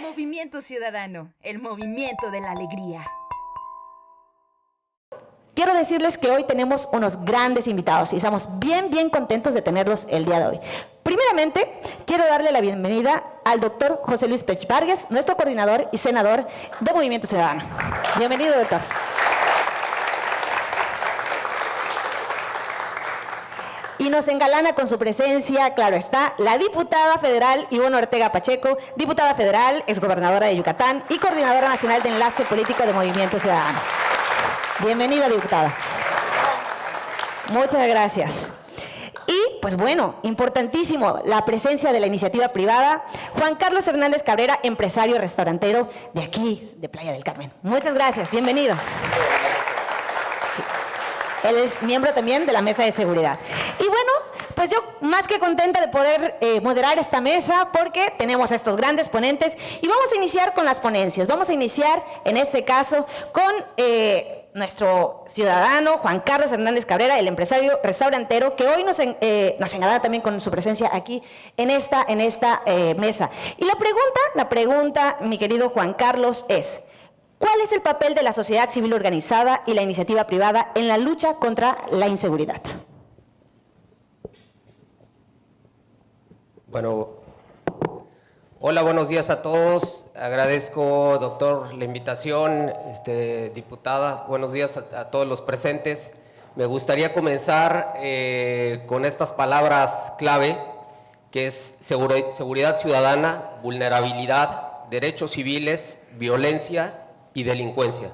Movimiento Ciudadano, el movimiento de la alegría. Quiero decirles que hoy tenemos unos grandes invitados y estamos bien contentos de tenerlos el día de hoy. Primeramente, quiero darle la bienvenida al doctor José Luis Pech Vargas, nuestro coordinador y senador de Movimiento Ciudadano. Bienvenido, doctor. Y nos engalana con su presencia, claro está, la diputada federal Ivonne Ortega Pacheco, diputada federal, exgobernadora de Yucatán y coordinadora nacional de enlace político de Movimiento Ciudadano. Bienvenida, diputada. Muchas gracias. Y, pues bueno, importantísimo, la presencia de la iniciativa privada, Juan Carlos Hernández Cabrera, empresario restaurantero de aquí, de Playa del Carmen. Muchas gracias, bienvenido. Sí. Él es miembro también de la Mesa de Seguridad. Y bueno, pues yo más que contenta de poder moderar esta mesa porque tenemos a estos grandes ponentes y vamos a iniciar con las ponencias. Vamos a iniciar, en este caso, con nuestro ciudadano Juan Carlos Hernández Cabrera, el empresario restaurantero, que hoy nos engalana también con su presencia aquí en esta mesa. Y la pregunta, mi querido Juan Carlos, es: ¿cuál es el papel de la sociedad civil organizada y la iniciativa privada en la lucha contra la inseguridad? Bueno, hola, buenos días a todos. Agradezco, doctor, la invitación, diputada. Buenos días a todos los presentes. Me gustaría comenzar con estas palabras clave, que es seguridad ciudadana, vulnerabilidad, derechos civiles, violencia y delincuencia.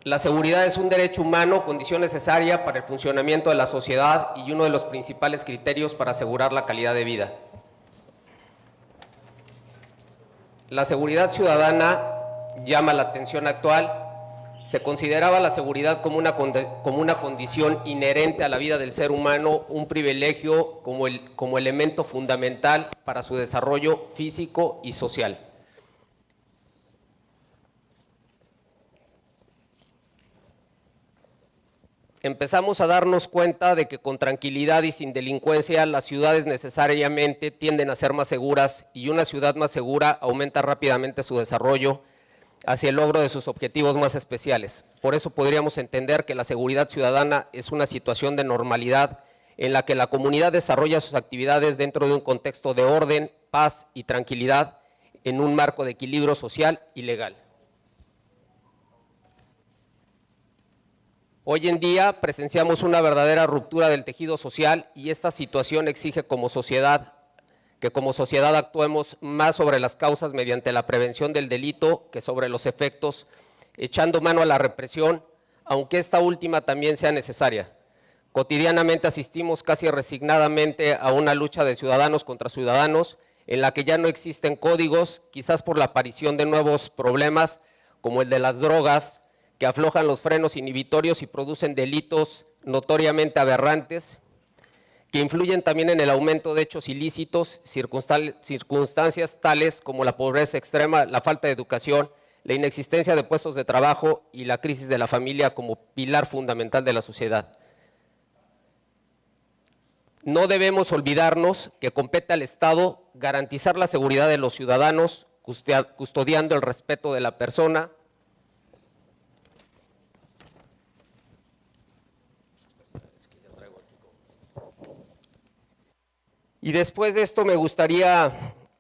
La seguridad es un derecho humano, condición necesaria para el funcionamiento de la sociedad y uno de los principales criterios para asegurar la calidad de vida. La seguridad ciudadana llama la atención actual. Se consideraba la seguridad como una condición inherente a la vida del ser humano, un privilegio como elemento fundamental para su desarrollo físico y social. Empezamos a darnos cuenta de que con tranquilidad y sin delincuencia las ciudades necesariamente tienden a ser más seguras y una ciudad más segura aumenta rápidamente su desarrollo hacia el logro de sus objetivos más especiales. Por eso podríamos entender que la seguridad ciudadana es una situación de normalidad en la que la comunidad desarrolla sus actividades dentro de un contexto de orden, paz y tranquilidad en un marco de equilibrio social y legal. Hoy en día presenciamos una verdadera ruptura del tejido social y esta situación exige que como sociedad actuemos más sobre las causas mediante la prevención del delito que sobre los efectos, echando mano a la represión, aunque esta última también sea necesaria. Cotidianamente asistimos casi resignadamente a una lucha de ciudadanos contra ciudadanos en la que ya no existen códigos, quizás por la aparición de nuevos problemas como el de las drogas, que aflojan los frenos inhibitorios y producen delitos notoriamente aberrantes, que influyen también en el aumento de hechos ilícitos, circunstancias tales como la pobreza extrema, la falta de educación, la inexistencia de puestos de trabajo y la crisis de la familia como pilar fundamental de la sociedad. No debemos olvidarnos que compete al Estado garantizar la seguridad de los ciudadanos, custodiando el respeto de la persona, y después de esto me gustaría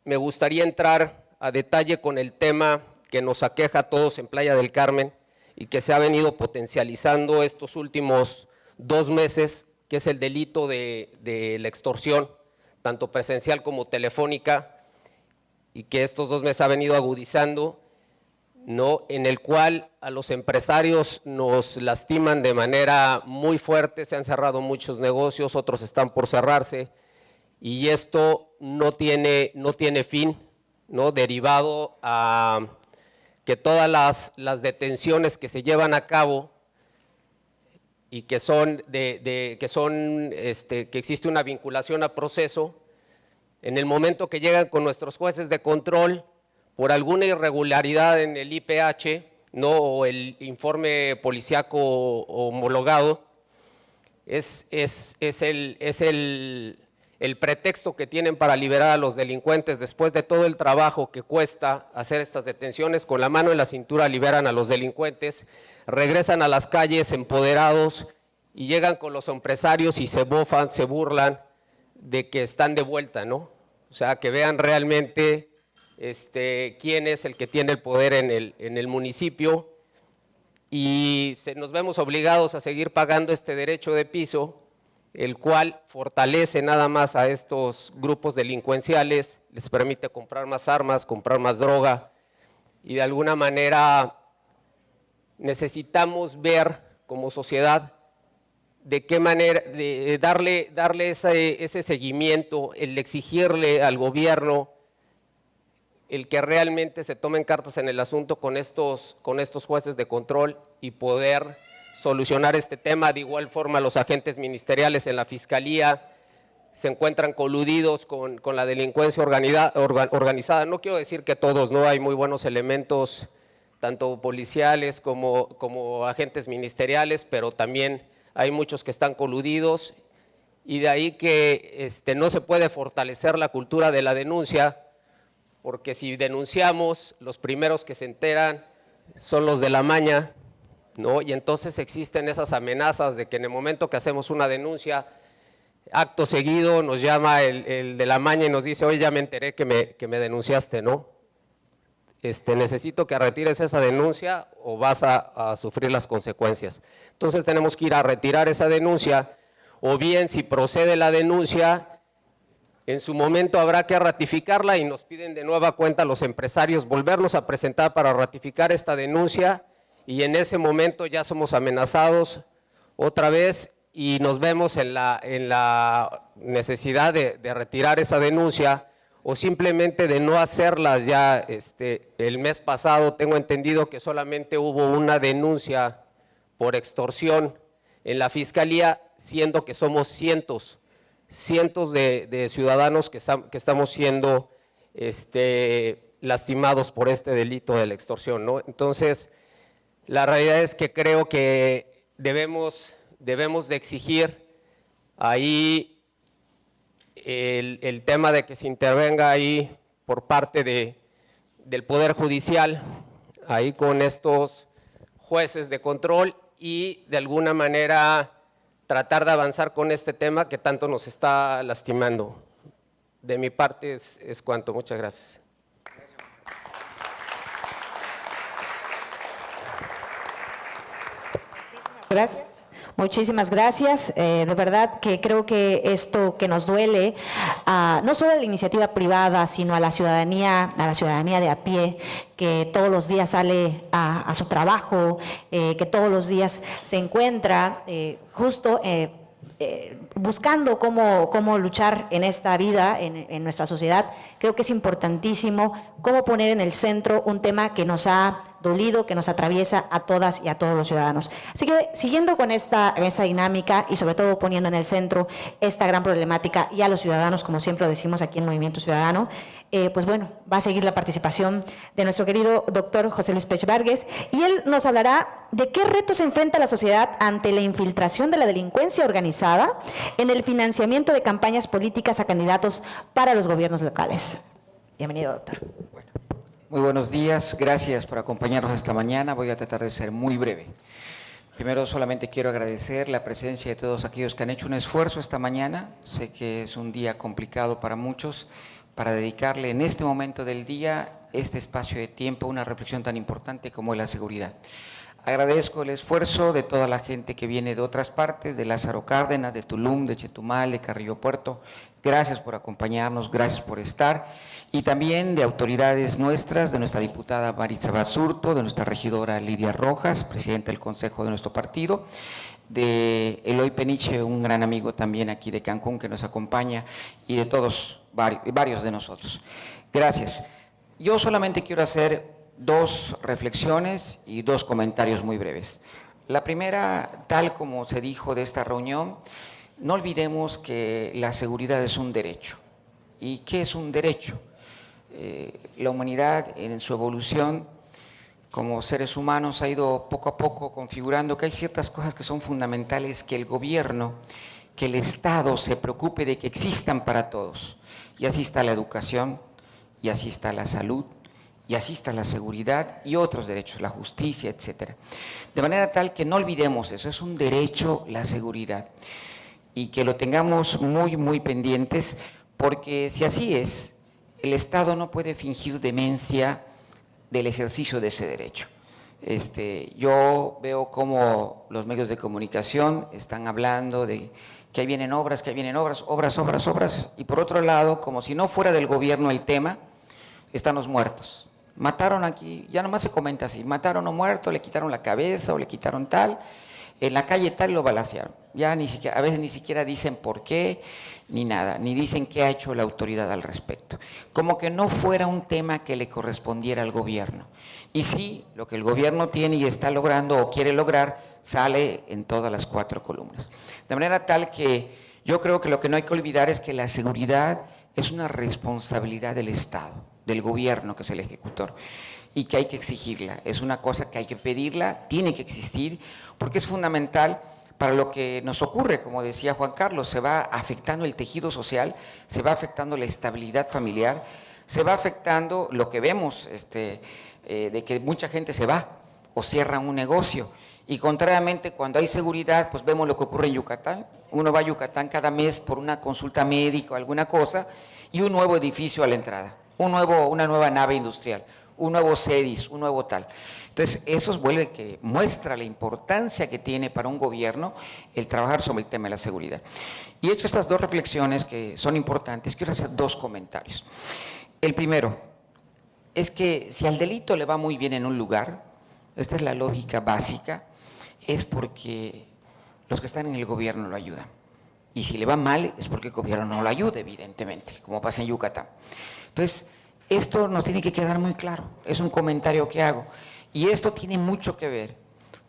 entrar a detalle con el tema que nos aqueja a todos en Playa del Carmen y que se ha venido potencializando estos últimos 2 meses, que es el delito de la extorsión, tanto presencial como telefónica, y que estos 2 meses ha venido agudizando, ¿no? En el cual a los empresarios nos lastiman de manera muy fuerte, se han cerrado muchos negocios, otros están por cerrarse, y esto no tiene fin, ¿no? Derivado a que todas las detenciones que se llevan a cabo y que existe una vinculación a proceso, en el momento que llegan con nuestros jueces de control por alguna irregularidad en el IPH, ¿no?, o el informe policíaco homologado, es el pretexto que tienen para liberar a los delincuentes después de todo el trabajo que cuesta hacer estas detenciones. Con la mano en la cintura liberan a los delincuentes, regresan a las calles empoderados y llegan con los empresarios y se bofan, se burlan de que están de vuelta, ¿no? O sea, que vean realmente quién es el que tiene el poder en el municipio, y nos vemos obligados a seguir pagando este derecho de piso, el cual fortalece nada más a estos grupos delincuenciales, les permite comprar más armas, comprar más droga, y de alguna manera necesitamos ver como sociedad de qué manera, de darle ese seguimiento, el exigirle al gobierno el que realmente se tomen cartas en el asunto con estos jueces de control y poder solucionar este tema. De igual forma, los agentes ministeriales en la Fiscalía se encuentran coludidos con la delincuencia organizada. No quiero decir que todos, no, hay muy buenos elementos, tanto policiales como agentes ministeriales, pero también hay muchos que están coludidos, y de ahí que no se puede fortalecer la cultura de la denuncia, porque si denunciamos, los primeros que se enteran son los de la maña, ¿no? Y entonces existen esas amenazas de que en el momento que hacemos una denuncia, acto seguido nos llama el de la maña y nos dice: oye, ya me enteré que me denunciaste, ¿no? Necesito que retires esa denuncia o vas a sufrir las consecuencias. Entonces tenemos que ir a retirar esa denuncia, o bien si procede la denuncia, en su momento habrá que ratificarla y nos piden de nueva cuenta los empresarios volvernos a presentar para ratificar esta denuncia, y en ese momento ya somos amenazados otra vez y nos vemos en la necesidad de retirar esa denuncia, o simplemente de no hacerlas ya. El mes pasado tengo entendido que solamente hubo una denuncia por extorsión en la Fiscalía, siendo que somos cientos de ciudadanos que estamos siendo lastimados por este delito de la extorsión, ¿no? Entonces, la realidad es que creo que debemos de exigir ahí el tema de que se intervenga ahí por parte del Poder Judicial, ahí con estos jueces de control, y de alguna manera tratar de avanzar con este tema que tanto nos está lastimando. De mi parte es cuanto. Muchas gracias. Gracias. Muchísimas gracias. De verdad que creo que esto que nos duele, no solo a la iniciativa privada, sino a la ciudadanía de a pie, que todos los días sale a su trabajo, que todos los días se encuentra justo buscando cómo luchar en esta vida, en nuestra sociedad. Creo que es importantísimo cómo poner en el centro un tema que nos ha dolido, que nos atraviesa a todas y a todos los ciudadanos. Así que, siguiendo con esta dinámica y sobre todo poniendo en el centro esta gran problemática y a los ciudadanos, como siempre lo decimos aquí en Movimiento Ciudadano, pues bueno, va a seguir la participación de nuestro querido doctor José Luis Pech Vargas, y él nos hablará de qué retos enfrenta la sociedad ante la infiltración de la delincuencia organizada en el financiamiento de campañas políticas a candidatos para los gobiernos locales. Bienvenido, doctor. Bueno, muy buenos días, gracias por acompañarnos esta mañana. Voy a tratar de ser muy breve. Primero, solamente quiero agradecer la presencia de todos aquellos que han hecho un esfuerzo esta mañana. Sé que es un día complicado para muchos, para dedicarle en este momento del día, este espacio de tiempo, a una reflexión tan importante como es la seguridad. Agradezco el esfuerzo de toda la gente que viene de otras partes, de Lázaro Cárdenas, de Tulum, de Chetumal, de Carrillo Puerto. Gracias por acompañarnos, gracias por estar. Y también de autoridades nuestras, de nuestra diputada Maritza Basurto, de nuestra regidora Lidia Rojas, presidenta del Consejo de nuestro partido, de Eloy Peniche, un gran amigo también aquí de Cancún que nos acompaña, y de todos, varios de nosotros. Gracias. Yo solamente quiero hacer dos reflexiones y dos comentarios muy breves. La primera, tal como se dijo de esta reunión, no olvidemos que la seguridad es un derecho. ¿Y qué es un derecho? La humanidad en su evolución como seres humanos ha ido poco a poco configurando que hay ciertas cosas que son fundamentales, que el gobierno, que el Estado se preocupe de que existan para todos. Y así está la educación, y así está la salud, y así está la seguridad y otros derechos, la justicia, etcétera. De manera tal que no olvidemos eso, es un derecho la seguridad y que lo tengamos muy, muy pendientes, porque si así es, el Estado no puede fingir demencia del ejercicio de ese derecho. Yo veo cómo los medios de comunicación están hablando de que ahí vienen obras, obras, y por otro lado, como si no fuera del gobierno el tema, están los muertos. Mataron aquí, ya nomás se comenta así, mataron a un muerto, le quitaron la cabeza o le quitaron tal, en la calle tal lo balacearon. Ya ni siquiera, a veces ni siquiera dicen por qué, ni nada, ni dicen qué ha hecho la autoridad al respecto. Como que no fuera un tema que le correspondiera al gobierno. Y sí, lo que el gobierno tiene y está logrando o quiere lograr, sale en todas las 4 columnas. De manera tal que yo creo que lo que no hay que olvidar es que la seguridad es una responsabilidad del Estado, del gobierno, que es el ejecutor, y que hay que exigirla. Es una cosa que hay que pedirla, tiene que existir, porque es fundamental para lo que nos ocurre, como decía Juan Carlos, se va afectando el tejido social, se va afectando la estabilidad familiar, se va afectando lo que vemos, de que mucha gente se va o cierra un negocio. Y contrariamente, cuando hay seguridad, pues vemos lo que ocurre en Yucatán. Uno va a Yucatán cada mes por una consulta médica o alguna cosa, y un nuevo edificio a la entrada, una nueva nave industrial, un nuevo CEDIS, un nuevo tal. Entonces, eso vuelve que muestra la importancia que tiene para un gobierno el trabajar sobre el tema de la seguridad. Y hecho estas 2 reflexiones que son importantes, quiero hacer 2 comentarios. El primero es que si al delito le va muy bien en un lugar, esta es la lógica básica, es porque los que están en el gobierno lo ayudan. Y si le va mal es porque el gobierno no lo ayuda, evidentemente, como pasa en Yucatán. Entonces, esto nos tiene que quedar muy claro, es un comentario que hago. Y esto tiene mucho que ver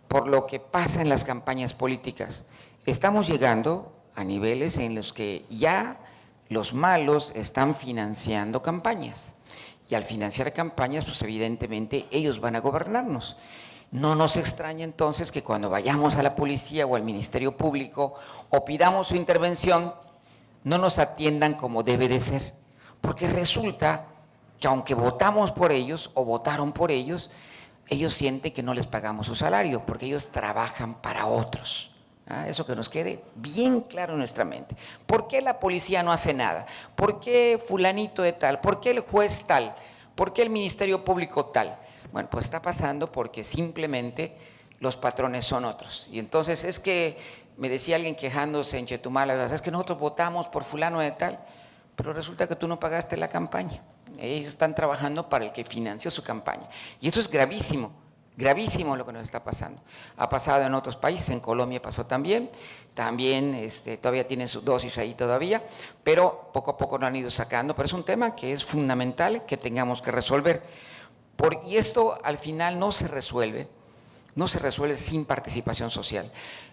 por lo que pasa en las campañas políticas. Estamos llegando a niveles en los que ya los malos están financiando campañas. Y al financiar campañas, pues evidentemente ellos van a gobernarnos. No nos extraña entonces que cuando vayamos a la policía o al Ministerio Público o pidamos su intervención, no nos atiendan como debe de ser. Porque resulta que aunque votamos por ellos o votaron por ellos sienten que no les pagamos su salario, porque ellos trabajan para otros. Eso que nos quede bien claro en nuestra mente. ¿Por qué la policía no hace nada? ¿Por qué fulanito de tal? ¿Por qué el juez tal? ¿Por qué el Ministerio Público tal? Bueno, pues está pasando porque simplemente los patrones son otros. Y entonces es que, me decía alguien quejándose en Chetumal, es que nosotros votamos por fulano de tal, pero resulta que tú no pagaste la campaña. Ellos están trabajando para el que financió su campaña. Y esto es gravísimo, gravísimo lo que nos está pasando. Ha pasado en otros países, en Colombia pasó también todavía tienen su dosis ahí todavía, pero poco a poco lo han ido sacando. Pero es un tema que es fundamental que tengamos que resolver. Y esto al final no se resuelve sin participación social.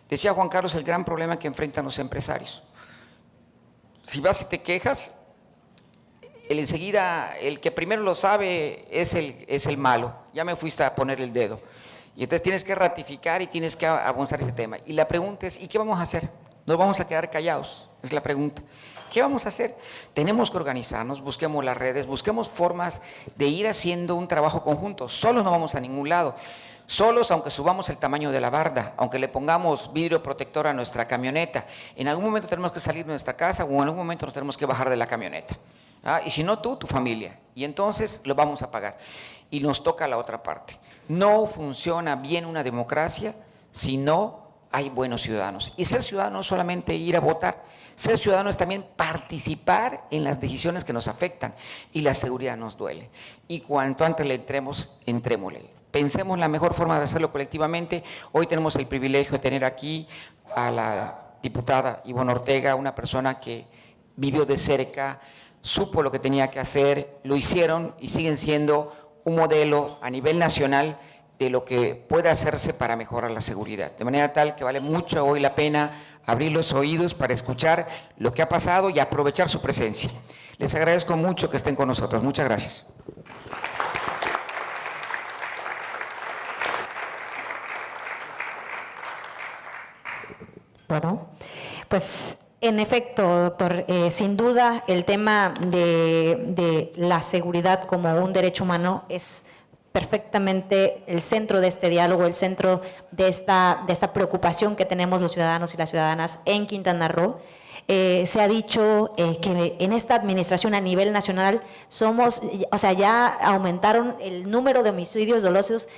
Decía Juan Carlos, el gran problema que enfrentan los empresarios. Si vas y te quejas, enseguida el que primero lo sabe es el malo, ya me fuiste a poner el dedo. Y entonces tienes que ratificar y tienes que avanzar ese tema. Y la pregunta es, ¿y qué vamos a hacer? ¿Nos vamos a quedar callados? Es la pregunta. ¿Qué vamos a hacer? Tenemos que organizarnos, busquemos las redes, busquemos formas de ir haciendo un trabajo conjunto. Solos no vamos a ningún lado. Solos, aunque subamos el tamaño de la barda, aunque le pongamos vidrio protector a nuestra camioneta, en algún momento tenemos que salir de nuestra casa o en algún momento nos tenemos que bajar de la camioneta. Y si no tú, tu familia. Y entonces lo vamos a pagar. Y nos toca la otra parte. No funciona bien una democracia si no hay buenos ciudadanos. Y ser ciudadano no es solamente ir a votar. Ser ciudadano es también participar en las decisiones que nos afectan. Y la seguridad nos duele. Y cuanto antes le entremos, entrémosle. Pensemos la mejor forma de hacerlo colectivamente. Hoy tenemos el privilegio de tener aquí a la diputada Ivonne Ortega, una persona que vivió de cerca, supo lo que tenía que hacer, lo hicieron y siguen siendo un modelo a nivel nacional de lo que puede hacerse para mejorar la seguridad. De manera tal que vale mucho hoy la pena abrir los oídos para escuchar lo que ha pasado y aprovechar su presencia. Les agradezco mucho que estén con nosotros. Muchas gracias. Bueno, pues en efecto, doctor, sin duda el tema de la seguridad como un derecho humano es perfectamente el centro de este diálogo, el centro de esta preocupación que tenemos los ciudadanos y las ciudadanas en Quintana Roo. Se ha dicho que en esta administración a nivel nacional ya aumentaron el número de homicidios dolosos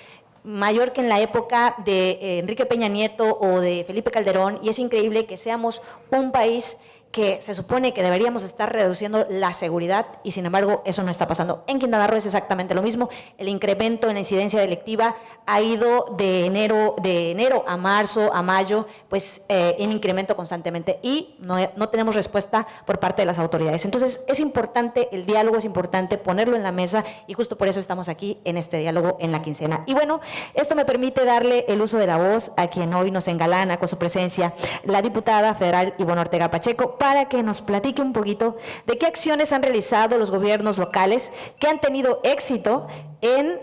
mayor que en la época de Enrique Peña Nieto o de Felipe Calderón, y es increíble que seamos un país que se supone que deberíamos estar reduciendo la seguridad y sin embargo eso no está pasando. En Quintana Roo es exactamente lo mismo. El incremento en la incidencia delictiva ha ido de enero a marzo, a mayo, pues en incremento constantemente y no tenemos respuesta por parte de las autoridades. Entonces es importante el diálogo, es importante ponerlo en la mesa y justo por eso estamos aquí en este diálogo en la quincena. Y bueno, esto me permite darle el uso de la voz a quien hoy nos engalana con su presencia, la diputada federal Ivonne Ortega Pacheco, para que nos platique un poquito de qué acciones han realizado los gobiernos locales que han tenido éxito en,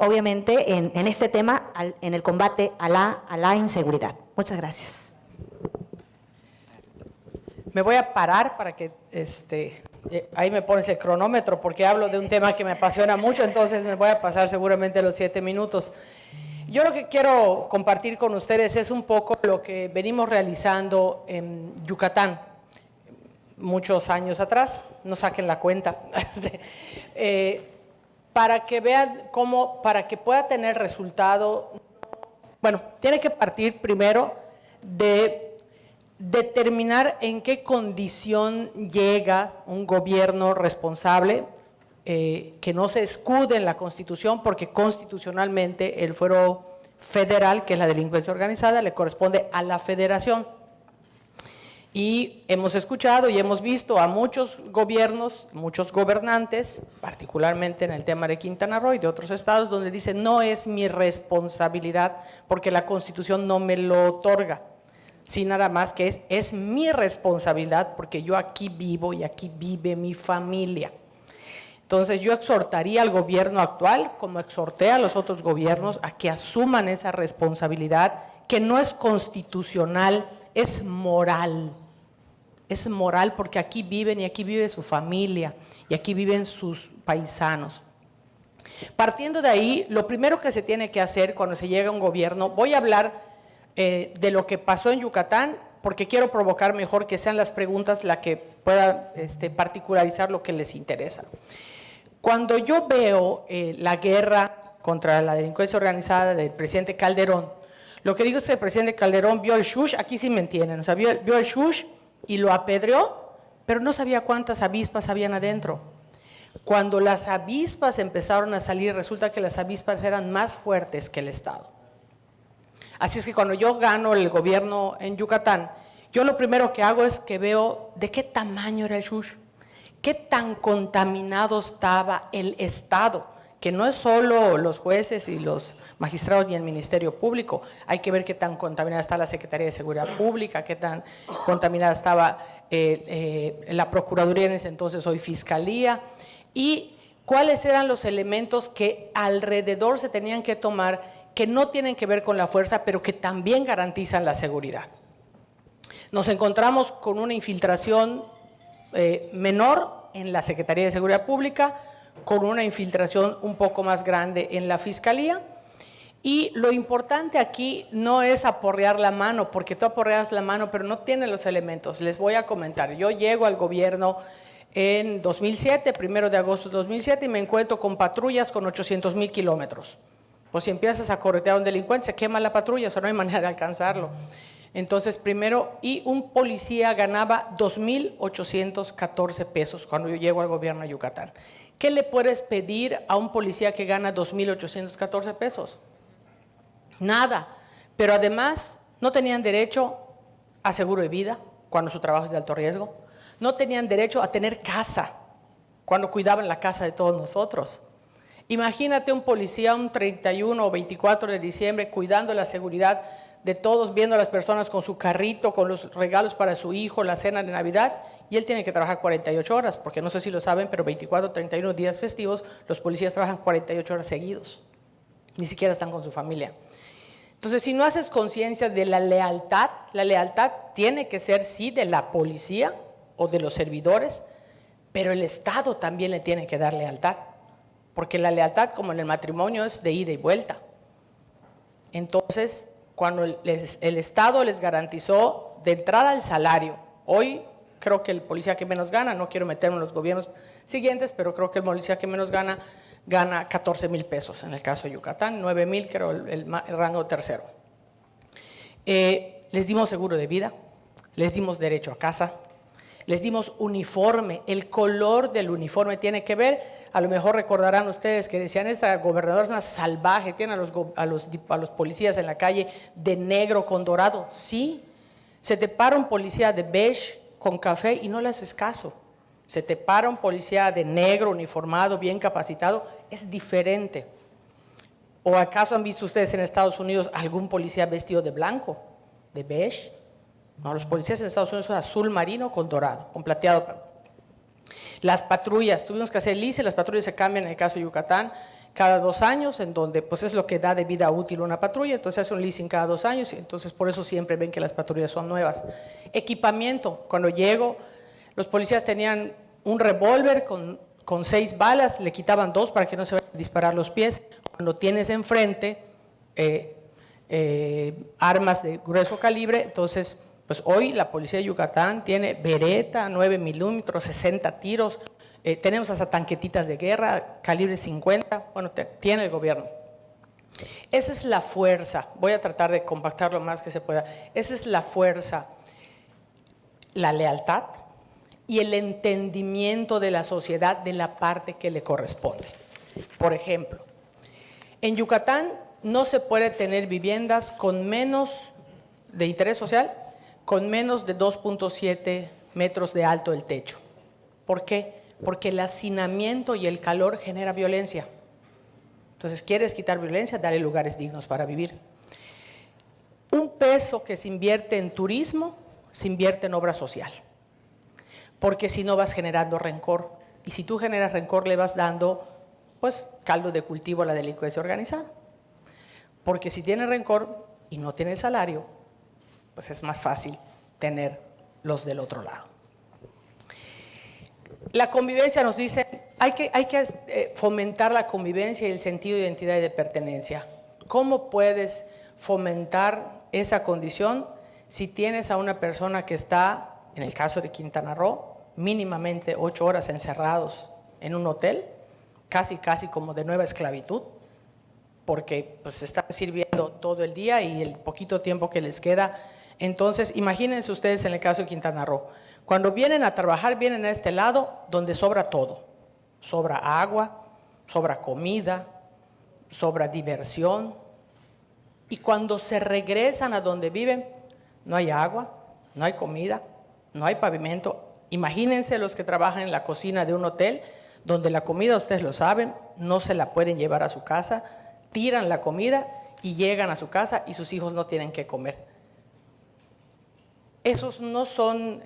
obviamente, en este tema, en el combate a la inseguridad. Muchas gracias. Me voy a parar para que, ahí me pones el cronómetro porque hablo de un tema que me apasiona mucho, entonces me voy a pasar seguramente los 7 minutos. Yo lo que quiero compartir con ustedes es un poco lo que venimos realizando en Yucatán. Muchos años atrás, no saquen la cuenta, para que vean cómo, para que pueda tener resultado, bueno, tiene que partir primero de determinar en qué condición llega un gobierno responsable, que no se escude en la Constitución, porque constitucionalmente el fuero federal, que es la delincuencia organizada, le corresponde a la federación. Y hemos escuchado y hemos visto a muchos gobiernos, muchos gobernantes, particularmente en el tema de Quintana Roo y de otros estados, donde dicen no es mi responsabilidad porque la Constitución no me lo otorga. Sí, nada más que es mi responsabilidad porque yo aquí vivo y aquí vive mi familia. Entonces yo exhortaría al gobierno actual, como exhorté a los otros gobiernos, a que asuman esa responsabilidad que no es constitucional, es moral. Es moral porque aquí viven y aquí vive su familia y aquí viven sus paisanos. Partiendo de ahí, lo primero que se tiene que hacer cuando se llega a un gobierno, voy a hablar de lo que pasó en Yucatán porque quiero provocar mejor que sean las preguntas las que puedan particularizar lo que les interesa. Cuando yo veo la guerra contra la delincuencia organizada del presidente Calderón, lo que digo es que el presidente Calderón vio el shush, aquí sí me entienden, o sea, vio el shush y lo apedreó, pero no sabía cuántas avispas habían adentro. Cuando las avispas empezaron a salir, resulta que las avispas eran más fuertes que el Estado. Así es que cuando yo gano el gobierno en Yucatán, yo lo primero que hago es que veo de qué tamaño era el shush, qué tan contaminado estaba el Estado, que no es solo los jueces y los magistrados ni el Ministerio Público, hay que ver qué tan contaminada está la Secretaría de Seguridad Pública, qué tan contaminada estaba la Procuraduría en ese entonces, hoy Fiscalía, y cuáles eran los elementos que alrededor se tenían que tomar, que no tienen que ver con la fuerza, pero que también garantizan la seguridad. Nos encontramos con una infiltración menor en la Secretaría de Seguridad Pública, con una infiltración un poco más grande en la Fiscalía. Y lo importante aquí no es aporrear la mano, porque tú aporreas la mano, pero no tiene los elementos. Les voy a comentar. Yo llego al gobierno en 2007, 1 de agosto de 2007, y me encuentro con patrullas con 800,000 kilómetros. Pues si empiezas a corretear a un delincuente, se quema la patrulla, o sea, no hay manera de alcanzarlo. Entonces, primero, y un policía ganaba 2,814 pesos cuando yo llego al gobierno de Yucatán. ¿Qué le puedes pedir a un policía que gana 2,814 pesos? Nada, pero además no tenían derecho a seguro de vida cuando su trabajo es de alto riesgo, no tenían derecho a tener casa cuando cuidaban la casa de todos nosotros. Imagínate un policía un 31 o 24 de diciembre cuidando la seguridad de todos, viendo a las personas con su carrito, con los regalos para su hijo, la cena de Navidad, y él tiene que trabajar 48 horas, porque no sé si lo saben, pero 24, 31 días festivos, los policías trabajan 48 horas seguidos. Ni siquiera están con su familia. Entonces, si no haces conciencia de la lealtad tiene que ser, sí, de la policía o de los servidores, pero el Estado también le tiene que dar lealtad, porque la lealtad, como en el matrimonio, es de ida y vuelta. Entonces, cuando el Estado les garantizó de entrada el salario, hoy creo que el policía que menos gana, no quiero meterme en los gobiernos siguientes, pero creo que el policía que menos gana 14,000 pesos, en el caso de Yucatán, 9,000 creo el rango tercero. Les dimos seguro de vida, les dimos derecho a casa, les dimos uniforme. El color del uniforme tiene que ver, a lo mejor recordarán ustedes que decían, esta gobernadora es una salvaje, tiene a los policías en la calle de negro con dorado. Sí, se te para un policía de beige con café y no le haces caso. Se te para un policía de negro, uniformado, bien capacitado, es diferente. ¿O acaso han visto ustedes en Estados Unidos algún policía vestido de blanco, de beige? No, los policías en Estados Unidos son azul marino con dorado, con plateado. Las patrullas, tuvimos que hacer leasing, las patrullas se cambian en el caso de Yucatán cada 2 años, en donde pues es lo que da de vida útil una patrulla, entonces hace un leasing cada 2 años, y entonces por eso siempre ven que las patrullas son nuevas. Equipamiento, cuando llego, los policías tenían un revólver con 6 balas, le quitaban 2 para que no se vayan a disparar los pies. Cuando tienes enfrente armas de grueso calibre, entonces, pues hoy la policía de Yucatán tiene Beretta, 9 milímetros, 60 tiros, tenemos hasta tanquetitas de guerra, calibre 50, bueno, tiene el gobierno. Esa es la fuerza, voy a tratar de compactar lo más que se pueda, esa es la fuerza, la lealtad y el entendimiento de la sociedad de la parte que le corresponde. Por ejemplo, en Yucatán no se puede tener viviendas con menos de interés social, con menos de 2.7 metros de alto el techo. ¿Por qué? Porque el hacinamiento y el calor genera violencia. Entonces, ¿quieres quitar violencia? Dale lugares dignos para vivir. Un peso que se invierte en turismo, se invierte en obra social. Porque si no vas generando rencor. Y si tú generas rencor, le vas dando, pues, caldo de cultivo a la delincuencia organizada. Porque si tienes rencor y no tienes salario, pues es más fácil tener los del otro lado. La convivencia nos dice, hay que fomentar la convivencia y el sentido de identidad y de pertenencia. ¿Cómo puedes fomentar esa condición si tienes a una persona que está, en el caso de Quintana Roo, mínimamente 8 horas encerrados en un hotel, casi como de nueva esclavitud, porque pues están sirviendo todo el día y el poquito tiempo que les queda? Entonces, imagínense ustedes en el caso de Quintana Roo, cuando vienen a trabajar, vienen a este lado donde sobra todo. Sobra agua, sobra comida, sobra diversión. Y cuando se regresan a donde viven, no hay agua, no hay comida, no hay pavimento. Imagínense los que trabajan en la cocina de un hotel, donde la comida, ustedes lo saben, no se la pueden llevar a su casa, tiran la comida y llegan a su casa y sus hijos no tienen que comer. Esos no son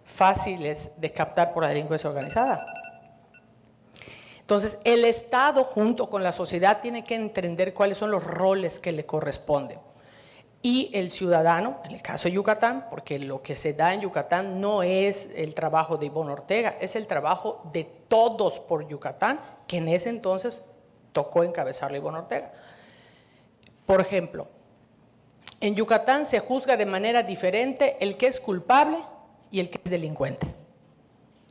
fáciles de captar por la delincuencia organizada. Entonces, el Estado junto con la sociedad tiene que entender cuáles son los roles que le corresponden. Y el ciudadano, en el caso de Yucatán, porque lo que se da en Yucatán no es el trabajo de Ivonne Ortega, es el trabajo de todos por Yucatán, que en ese entonces tocó encabezarlo a Ivonne Ortega. Por ejemplo, en Yucatán se juzga de manera diferente el que es culpable y el que es delincuente.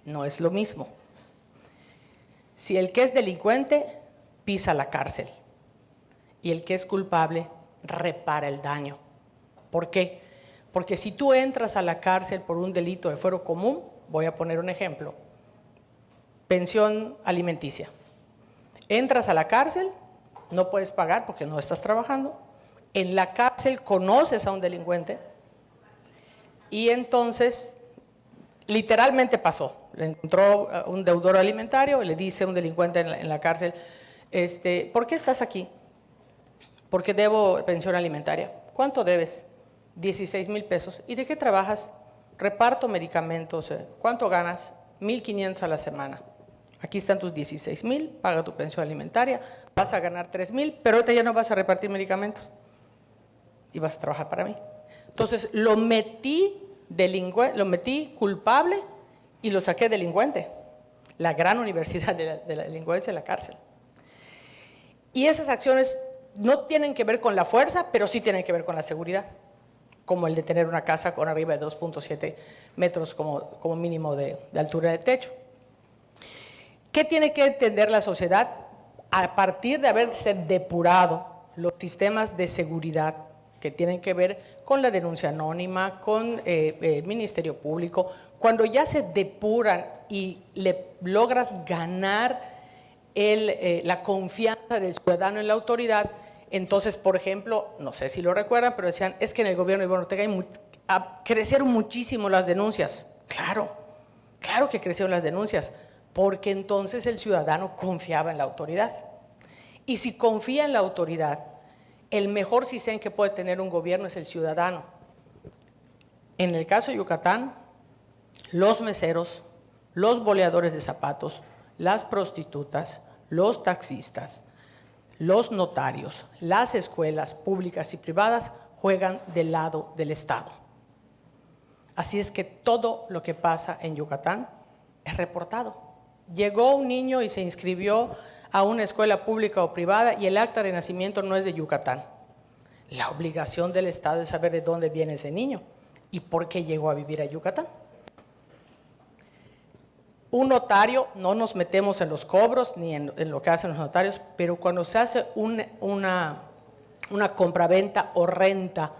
No es lo mismo. Si el que es delincuente pisa la cárcel y el que es culpable repara el daño. ¿Por qué? Porque si tú entras a la cárcel por un delito de fuero común, voy a poner un ejemplo, pensión alimenticia. Entras a la cárcel, no puedes pagar porque no estás trabajando. En la cárcel conoces a un delincuente y entonces literalmente pasó. Le encontró un deudor alimentario y le dice a un delincuente en la cárcel, ¿Por qué estás aquí? Porque debo pensión alimentaria. ¿Cuánto debes? 16,000 pesos. ¿Y de qué trabajas? Reparto medicamentos. ¿Cuánto ganas? 1,500 a la semana. Aquí están tus 16,000, paga tu pensión alimentaria, vas a ganar 3,000, pero ahorita ya no vas a repartir medicamentos y vas a trabajar para mí. Entonces lo metí culpable y lo saqué delincuente. La gran universidad de la delincuencia es la cárcel. Y esas acciones no tienen que ver con la fuerza, pero sí tienen que ver con la seguridad, como el de tener una casa con arriba de 2.7 metros como mínimo de altura de techo. ¿Qué tiene que entender la sociedad? A partir de haberse depurado los sistemas de seguridad que tienen que ver con la denuncia anónima, con el Ministerio Público, cuando ya se depuran y le logras ganar la confianza del ciudadano en la autoridad, entonces, por ejemplo, no sé si lo recuerdan, pero decían, es que en el gobierno de Iván Ortega crecieron muchísimo las denuncias. Claro que crecieron las denuncias, porque entonces el ciudadano confiaba en la autoridad. Y si confía en la autoridad, el mejor CISEN que puede tener un gobierno es el ciudadano. En el caso de Yucatán, los meseros, los boleadores de zapatos, las prostitutas, los taxistas, los notarios, las escuelas públicas y privadas juegan del lado del Estado. Así es que todo lo que pasa en Yucatán es reportado. Llegó un niño y se inscribió a una escuela pública o privada y el acta de nacimiento no es de Yucatán. La obligación del Estado es saber de dónde viene ese niño y por qué llegó a vivir a Yucatán. Un notario, no nos metemos en los cobros ni en lo que hacen los notarios, pero cuando se hace una compraventa o renta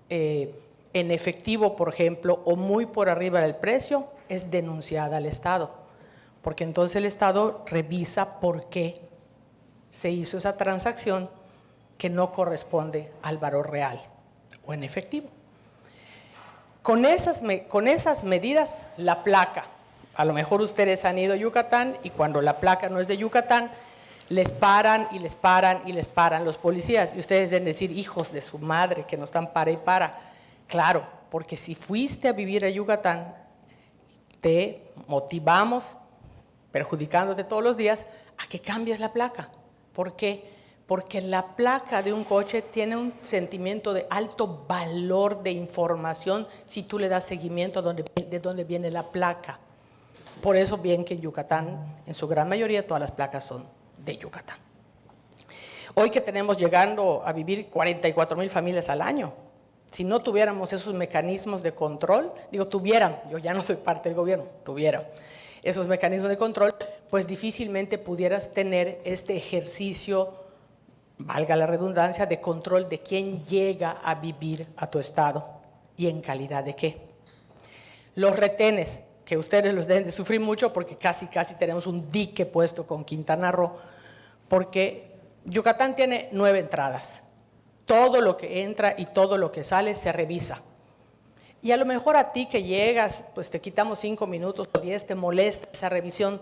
en efectivo, por ejemplo, o muy por arriba del precio, es denunciada al Estado. Porque entonces el Estado revisa por qué se hizo esa transacción que no corresponde al valor real o en efectivo. Con esas medidas, la placa, a lo mejor ustedes han ido a Yucatán y cuando la placa no es de Yucatán, les paran y les paran y les paran los policías. Y ustedes deben decir, hijos de su madre, que no están para y para. Claro, porque si fuiste a vivir a Yucatán, te motivamos, perjudicándote todos los días, a que cambies la placa. ¿Por qué? Porque la placa de un coche tiene un sentimiento de alto valor de información si tú le das seguimiento de dónde viene la placa. Por eso bien que en Yucatán, en su gran mayoría, todas las placas son de Yucatán. Hoy que tenemos llegando a vivir 44,000 familias al año, si no tuviéramos esos mecanismos de control, yo ya no soy parte del gobierno, esos mecanismos de control, pues difícilmente pudieras tener este ejercicio, valga la redundancia, de control de quién llega a vivir a tu estado y en calidad de qué. Los retenes, que ustedes los deben de sufrir mucho porque casi tenemos un dique puesto con Quintana Roo, porque Yucatán tiene 9 entradas. Todo lo que entra y todo lo que sale se revisa. Y a lo mejor a ti que llegas, pues te quitamos 5 minutos o 10, te molesta esa revisión,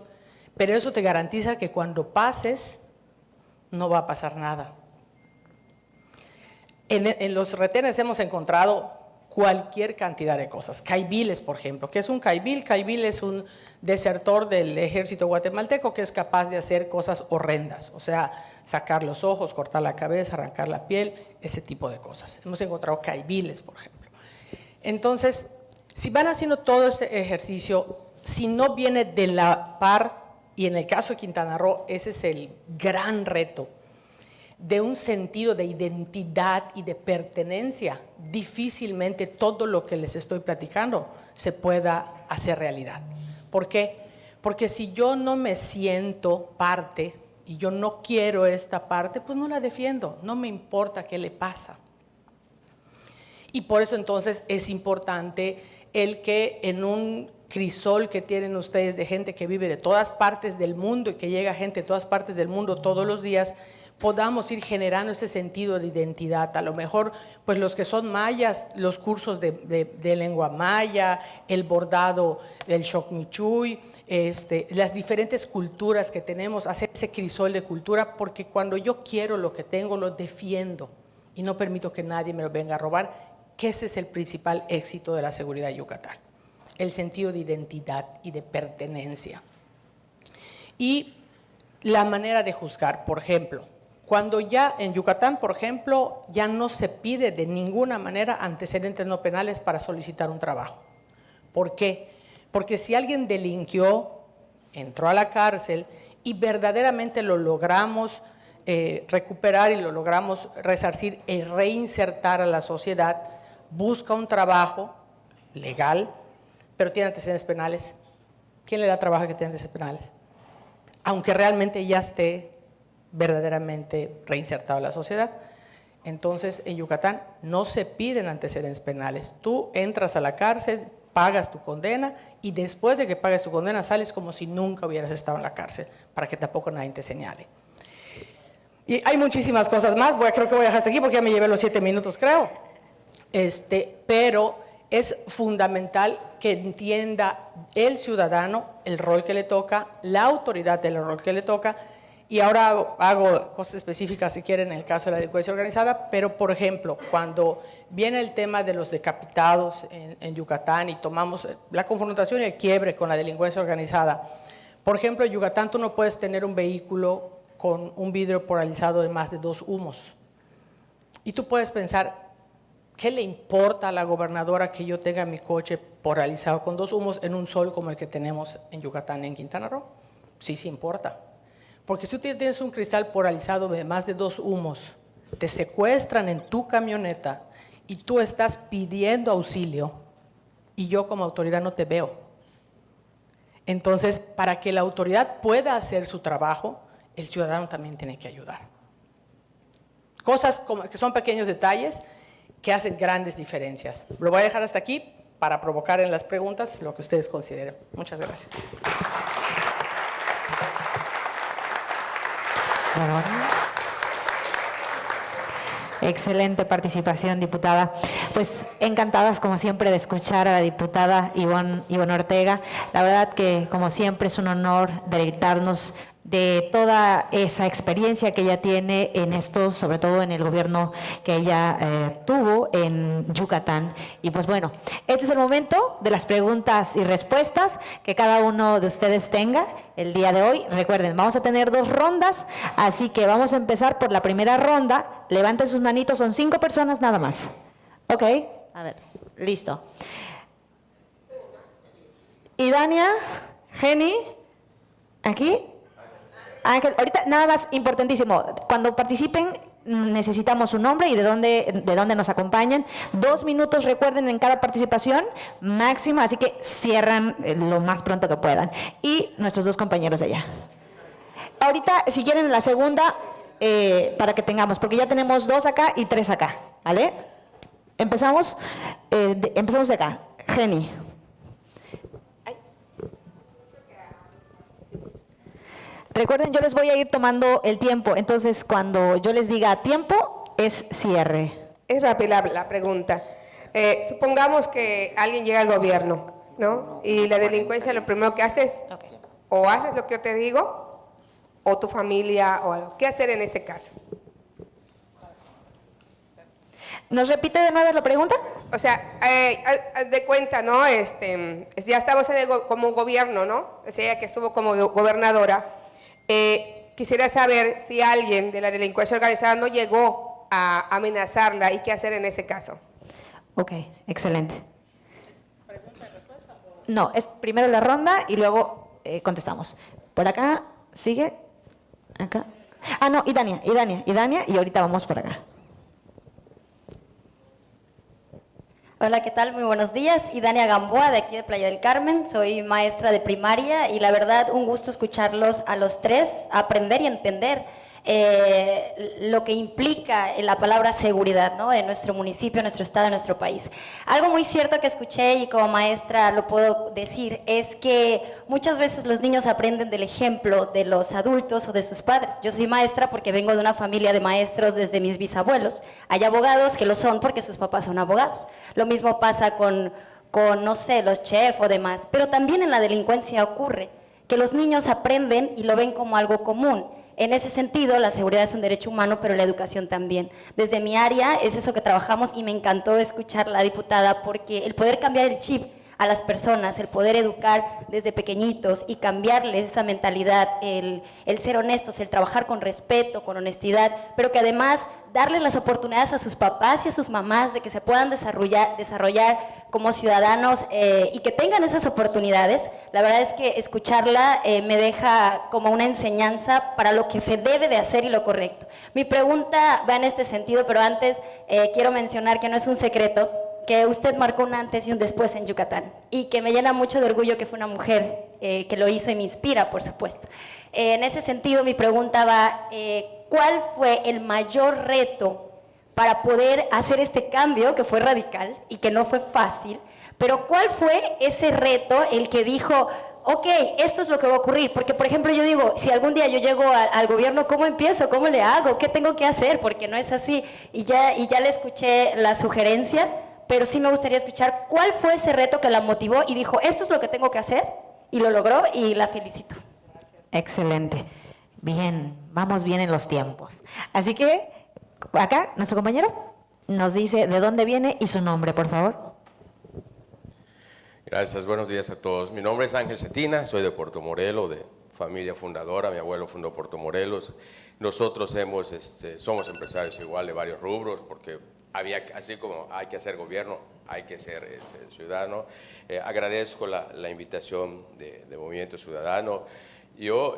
pero eso te garantiza que cuando pases no va a pasar nada. En los retenes hemos encontrado cualquier cantidad de cosas. Caibiles, por ejemplo. ¿Qué es un caibil? Caibil es un desertor del ejército guatemalteco que es capaz de hacer cosas horrendas, o sea, sacar los ojos, cortar la cabeza, arrancar la piel, ese tipo de cosas. Hemos encontrado caibiles, por ejemplo. Entonces, si van haciendo todo este ejercicio, si no viene de la par, y en el caso de Quintana Roo, ese es el gran reto, de un sentido de identidad y de pertenencia, difícilmente todo lo que les estoy platicando se pueda hacer realidad. ¿Por qué? Porque si yo no me siento parte y yo no quiero esta parte, pues no la defiendo, no me importa qué le pasa. Y por eso entonces es importante el que en un crisol que tienen ustedes de gente que vive de todas partes del mundo y que llega gente de todas partes del mundo todos los días, podamos ir generando ese sentido de identidad. A lo mejor, pues los que son mayas, los cursos de lengua maya, el bordado del Xocmichuy, las diferentes culturas que tenemos, hacer ese crisol de cultura, porque cuando yo quiero lo que tengo, lo defiendo y no permito que nadie me lo venga a robar, que ese es el principal éxito de la seguridad de Yucatán, el sentido de identidad y de pertenencia. Y la manera de juzgar, por ejemplo, cuando ya en Yucatán, por ejemplo, ya no se pide de ninguna manera antecedentes no penales para solicitar un trabajo. ¿Por qué? Porque si alguien delinquió, entró a la cárcel y verdaderamente lo logramos recuperar y lo logramos resarcir y reinsertar a la sociedad, busca un trabajo legal, pero tiene antecedentes penales. ¿Quién le da trabajo que tiene antecedentes penales? Aunque realmente ya esté verdaderamente reinsertado a la sociedad. Entonces, en Yucatán no se piden antecedentes penales. Tú entras a la cárcel, pagas tu condena y después de que pagues tu condena sales como si nunca hubieras estado en la cárcel, para que tampoco nadie te señale. Y hay muchísimas cosas más. Creo que voy a dejar hasta aquí porque ya me llevé los 7 minutos, creo. Pero es fundamental que entienda el ciudadano el rol que le toca, la autoridad del rol que le toca. Y ahora hago cosas específicas, si quieren, en el caso de la delincuencia organizada, pero, por ejemplo, cuando viene el tema de los decapitados en Yucatán y tomamos la confrontación y el quiebre con la delincuencia organizada, por ejemplo, en Yucatán tú no puedes tener un vehículo con un vidrio polarizado de más de 2 humos. Y tú puedes pensar, ¿qué le importa a la gobernadora que yo tenga mi coche polarizado con 2 humos en un sol como el que tenemos en Yucatán, en Quintana Roo? Sí, sí importa. Porque si tú tienes un cristal polarizado de más de 2 humos, te secuestran en tu camioneta y tú estás pidiendo auxilio y yo como autoridad no te veo. Entonces, para que la autoridad pueda hacer su trabajo, el ciudadano también tiene que ayudar. Cosas como que son pequeños detalles que hacen grandes diferencias. Lo voy a dejar hasta aquí para provocar en las preguntas lo que ustedes consideren. Muchas gracias. Excelente participación, diputada. Pues encantadas, como siempre, de escuchar a la diputada Ivonne Ortega. La verdad que, como siempre, es un honor deleitarnos de toda esa experiencia que ella tiene en esto, sobre todo en el gobierno que ella tuvo en Yucatán. Y pues bueno, este es el momento de las preguntas y respuestas que cada uno de ustedes tenga el día de hoy. Recuerden, vamos a tener 2 rondas, así que vamos a empezar por la primera ronda. Levanten sus manitos, son 5 personas nada más. Ok, a ver, listo. Idania, Jenny, aquí. Ángel, ahorita nada más importantísimo, cuando participen necesitamos su nombre y de dónde nos acompañan. 2 minutos, recuerden, en cada participación máxima, así que cierran lo más pronto que puedan. Y nuestros 2 compañeros de allá. Ahorita, si quieren, la segunda, para que tengamos, porque ya tenemos 2 acá y 3 acá, ¿vale? Empezamos de acá. Jenny. Recuerden, yo les voy a ir tomando el tiempo, entonces cuando yo les diga tiempo, es cierre. Es rápida la pregunta. Supongamos que alguien llega al gobierno, ¿no? Y la delincuencia lo primero que hace es, o haces lo que yo te digo, o tu familia, o algo. ¿Qué hacer en ese caso? ¿Nos repite de nuevo la pregunta? O sea, de cuenta, ¿no? Ya estamos como gobierno, ¿no? O sea, ella que estuvo como gobernadora. Quisiera saber si alguien de la delincuencia organizada no llegó a amenazarla y qué hacer en ese caso. Ok, excelente. ¿Pregunta y respuesta? No, es primero la ronda y luego contestamos. Por acá, sigue. Acá. Ah, no, Idania, y ahorita vamos por acá. Hola, ¿qué tal? Muy buenos días. Idania Gamboa, de aquí de Playa del Carmen. Soy maestra de primaria y la verdad un gusto escucharlos a los 3, aprender y entender lo que implica la palabra seguridad, ¿no? En nuestro municipio, en nuestro estado, en nuestro país. Algo muy cierto que escuché y como maestra lo puedo decir es que muchas veces los niños aprenden del ejemplo de los adultos o de sus padres. Yo soy maestra porque vengo de una familia de maestros desde mis bisabuelos. Hay abogados que lo son porque sus papás son abogados. Lo mismo pasa con no sé, los chefs o demás. Pero también en la delincuencia ocurre que los niños aprenden y lo ven como algo común. En ese sentido, la seguridad es un derecho humano, pero la educación también. Desde mi área es eso que trabajamos y me encantó escuchar a la diputada porque el poder cambiar el chip a las personas, el poder educar desde pequeñitos y cambiarles esa mentalidad, el ser honestos, el trabajar con respeto, con honestidad, pero que además darles las oportunidades a sus papás y a sus mamás de que se puedan desarrollar como ciudadanos y que tengan esas oportunidades. La verdad es que escucharla me deja como una enseñanza para lo que se debe de hacer y lo correcto. Mi pregunta va en este sentido, pero antes quiero mencionar que no es un secreto que usted marcó un antes y un después en Yucatán y que me llena mucho de orgullo que fue una mujer que lo hizo y me inspira, por supuesto. En ese sentido, mi pregunta va, ¿cuál fue el mayor reto para poder hacer este cambio que fue radical y que no fue fácil? Pero ¿cuál fue ese reto el que dijo, ok, esto es lo que va a ocurrir? Porque, por ejemplo, yo digo, si algún día yo llego al gobierno, ¿cómo empiezo? ¿Cómo le hago? ¿Qué tengo que hacer? Porque no es así. Y ya le escuché las sugerencias, pero sí me gustaría escuchar cuál fue ese reto que la motivó y dijo, esto es lo que tengo que hacer, y lo logró y la felicito. Excelente. Bien, vamos bien en los tiempos. Así que, acá, nuestro compañero nos dice de dónde viene y su nombre, por favor. Gracias, buenos días a todos. Mi nombre es Ángel Cetina, soy de Puerto Morelos, de familia fundadora. Mi abuelo fundó Puerto Morelos. Nosotros somos empresarios igual de varios rubros, porque así como hay que hacer gobierno, hay que ser ciudadano. Agradezco la invitación de Movimiento Ciudadano. Yo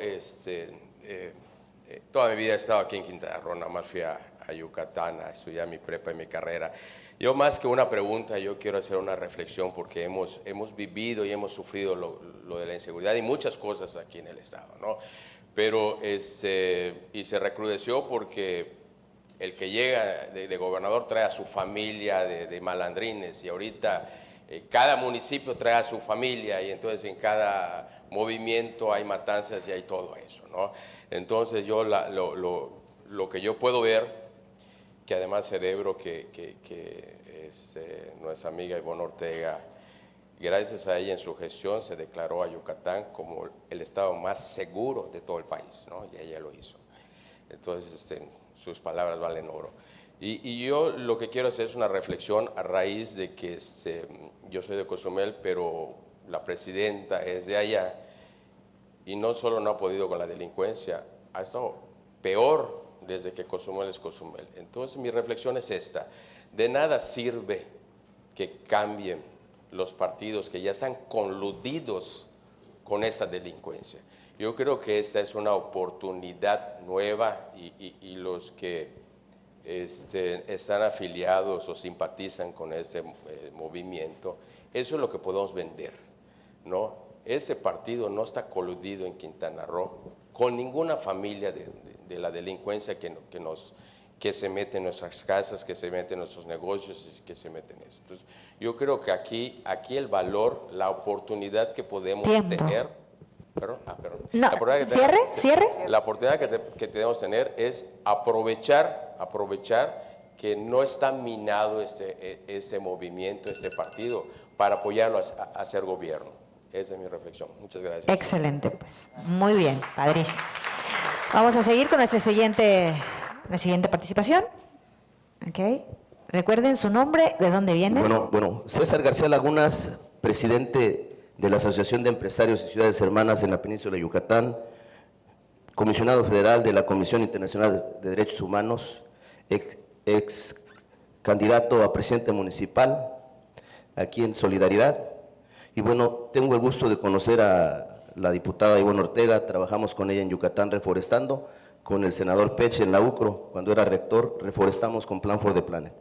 toda mi vida he estado aquí en Quintana Roo, nada más fui a Yucatán a estudiar mi prepa y mi carrera. Yo más que una pregunta, yo quiero hacer una reflexión porque hemos vivido y hemos sufrido lo de la inseguridad y muchas cosas aquí en el estado, ¿no? Pero y se recrudeció porque el que llega de gobernador trae a su familia de malandrines y ahorita cada municipio trae a su familia y entonces en cada movimiento hay matanzas y hay todo eso, ¿no? Entonces yo lo que yo puedo ver, que además celebro que nuestra amiga Ivonne Ortega, gracias a ella en su gestión, se declaró a Yucatán como el estado más seguro de todo el país, ¿no? Y ella lo hizo. Entonces sus palabras valen oro. Y yo lo que quiero hacer es una reflexión a raíz de que yo soy de Cozumel, pero la presidenta es de allá y no solo no ha podido con la delincuencia, ha estado peor desde que Cozumel es Cozumel. Entonces mi reflexión es esta: de nada sirve que cambien los partidos que ya están coludidos con esa delincuencia. Yo creo que esta es una oportunidad nueva y los que están afiliados o simpatizan con ese movimiento, eso es lo que podemos vender, ¿no? Ese partido no está coludido en Quintana Roo con ninguna familia de la delincuencia que se mete en nuestras casas, que se mete en nuestros negocios y que se mete en eso. Entonces, yo creo que aquí el valor, la oportunidad que podemos tener... Perdón. No, cierre. La oportunidad que tenemos que tener es aprovechar que no está minado este movimiento, este partido, para apoyarlo a hacer gobierno. Esa es mi reflexión. Muchas gracias. Excelente, pues. Muy bien, padrísimo. Vamos a seguir con la siguiente participación. Okay. Recuerden su nombre, de dónde viene. Bueno, César García Lagunas, presidente de la Asociación de Empresarios y Ciudades Hermanas en la Península de Yucatán, comisionado federal de la Comisión Internacional de Derechos Humanos, ex candidato a presidente municipal aquí en Solidaridad. Y bueno, tengo el gusto de conocer a la diputada Ivonne Ortega. Trabajamos con ella en Yucatán reforestando, con el senador Peche en la UCRO, cuando era rector, reforestamos con Plan for the Planet.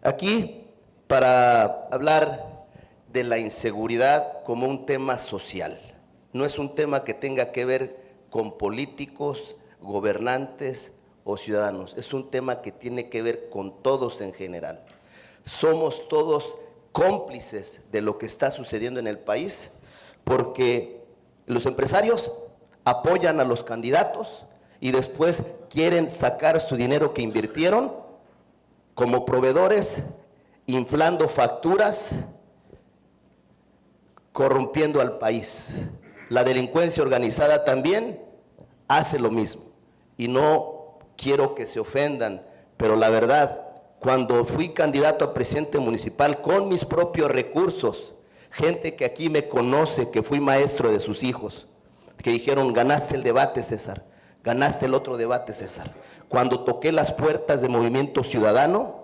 Aquí, para hablar de la inseguridad como un tema social. No es un tema que tenga que ver con políticos gobernantes o ciudadanos. Es un tema que tiene que ver con todos en general. Somos todos cómplices de lo que está sucediendo en el país, porque los empresarios apoyan a los candidatos y después quieren sacar su dinero que invirtieron como proveedores, inflando facturas, corrompiendo al país. La delincuencia organizada también hace lo mismo. Y no quiero que se ofendan, pero la verdad, cuando fui candidato a presidente municipal con mis propios recursos, gente que aquí me conoce, que fui maestro de sus hijos, que dijeron, ganaste el debate, César, ganaste el otro debate, César. Cuando toqué las puertas de Movimiento Ciudadano,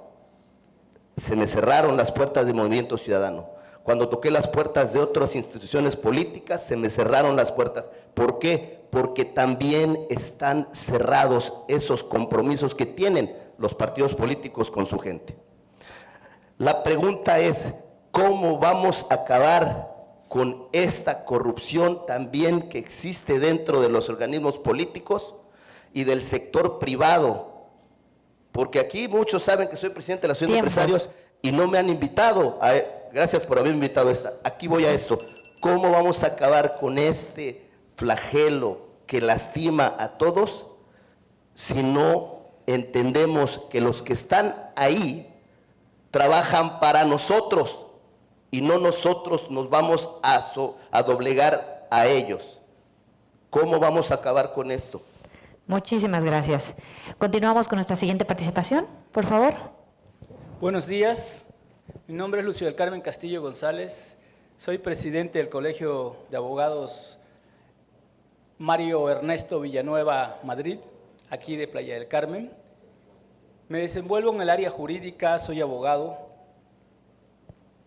se me cerraron las puertas de Movimiento Ciudadano. Cuando toqué las puertas de otras instituciones políticas, se me cerraron las puertas. ¿Por qué? Porque también están cerrados esos compromisos que tienen los partidos políticos con su gente. La pregunta es, ¿cómo vamos a acabar con esta corrupción también que existe dentro de los organismos políticos y del sector privado? Porque aquí muchos saben que soy presidente de la Asociación de Empresarios y no me han invitado. Gracias por haberme invitado a esta. Aquí voy a esto. ¿Cómo vamos a acabar con este flagelo que lastima a todos si no entendemos que los que están ahí trabajan para nosotros y no nosotros nos vamos a doblegar a ellos? ¿Cómo vamos a acabar con esto? Muchísimas gracias. Continuamos con nuestra siguiente participación, por favor. Buenos días, mi nombre es Lucio del Carmen Castillo González, soy presidente del Colegio de Abogados Mario Ernesto Villanueva Madrid, aquí de Playa del Carmen. Me desenvuelvo en el área jurídica, soy abogado.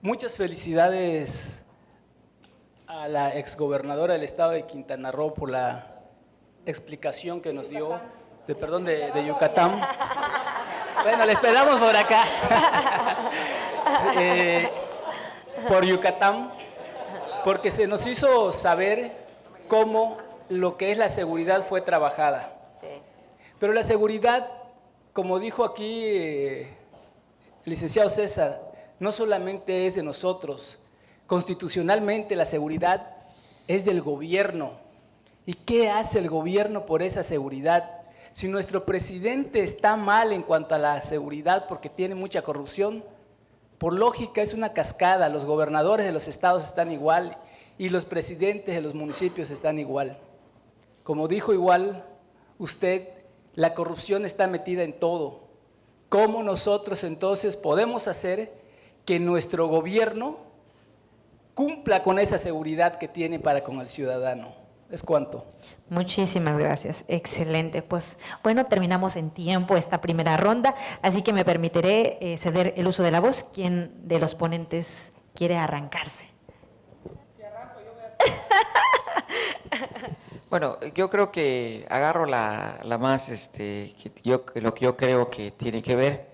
Muchas felicidades a la exgobernadora del estado de Quintana Roo por la explicación que nos dio, de Yucatán. Bueno, le esperamos por acá. Por Yucatán, porque se nos hizo saber cómo lo que es la seguridad fue trabajada. Sí. Pero la seguridad, como dijo aquí el licenciado César, no solamente es de nosotros. Constitucionalmente la seguridad es del gobierno. ¿Y qué hace el gobierno por esa seguridad? Si nuestro presidente está mal en cuanto a la seguridad porque tiene mucha corrupción, por lógica es una cascada. Los gobernadores de los estados están igual y los presidentes de los municipios están igual. Como dijo igual usted, la corrupción está metida en todo. ¿Cómo nosotros entonces podemos hacer que nuestro gobierno cumpla con esa seguridad que tiene para con el ciudadano? ¿Es cuánto? Muchísimas gracias, excelente. Pues bueno, terminamos en tiempo esta primera ronda, así que me permitiré ceder el uso de la voz. ¿Quién de los ponentes quiere arrancarse? Si arranco, yo voy a... Bueno, yo creo que agarro la más, lo que yo creo que tiene que ver.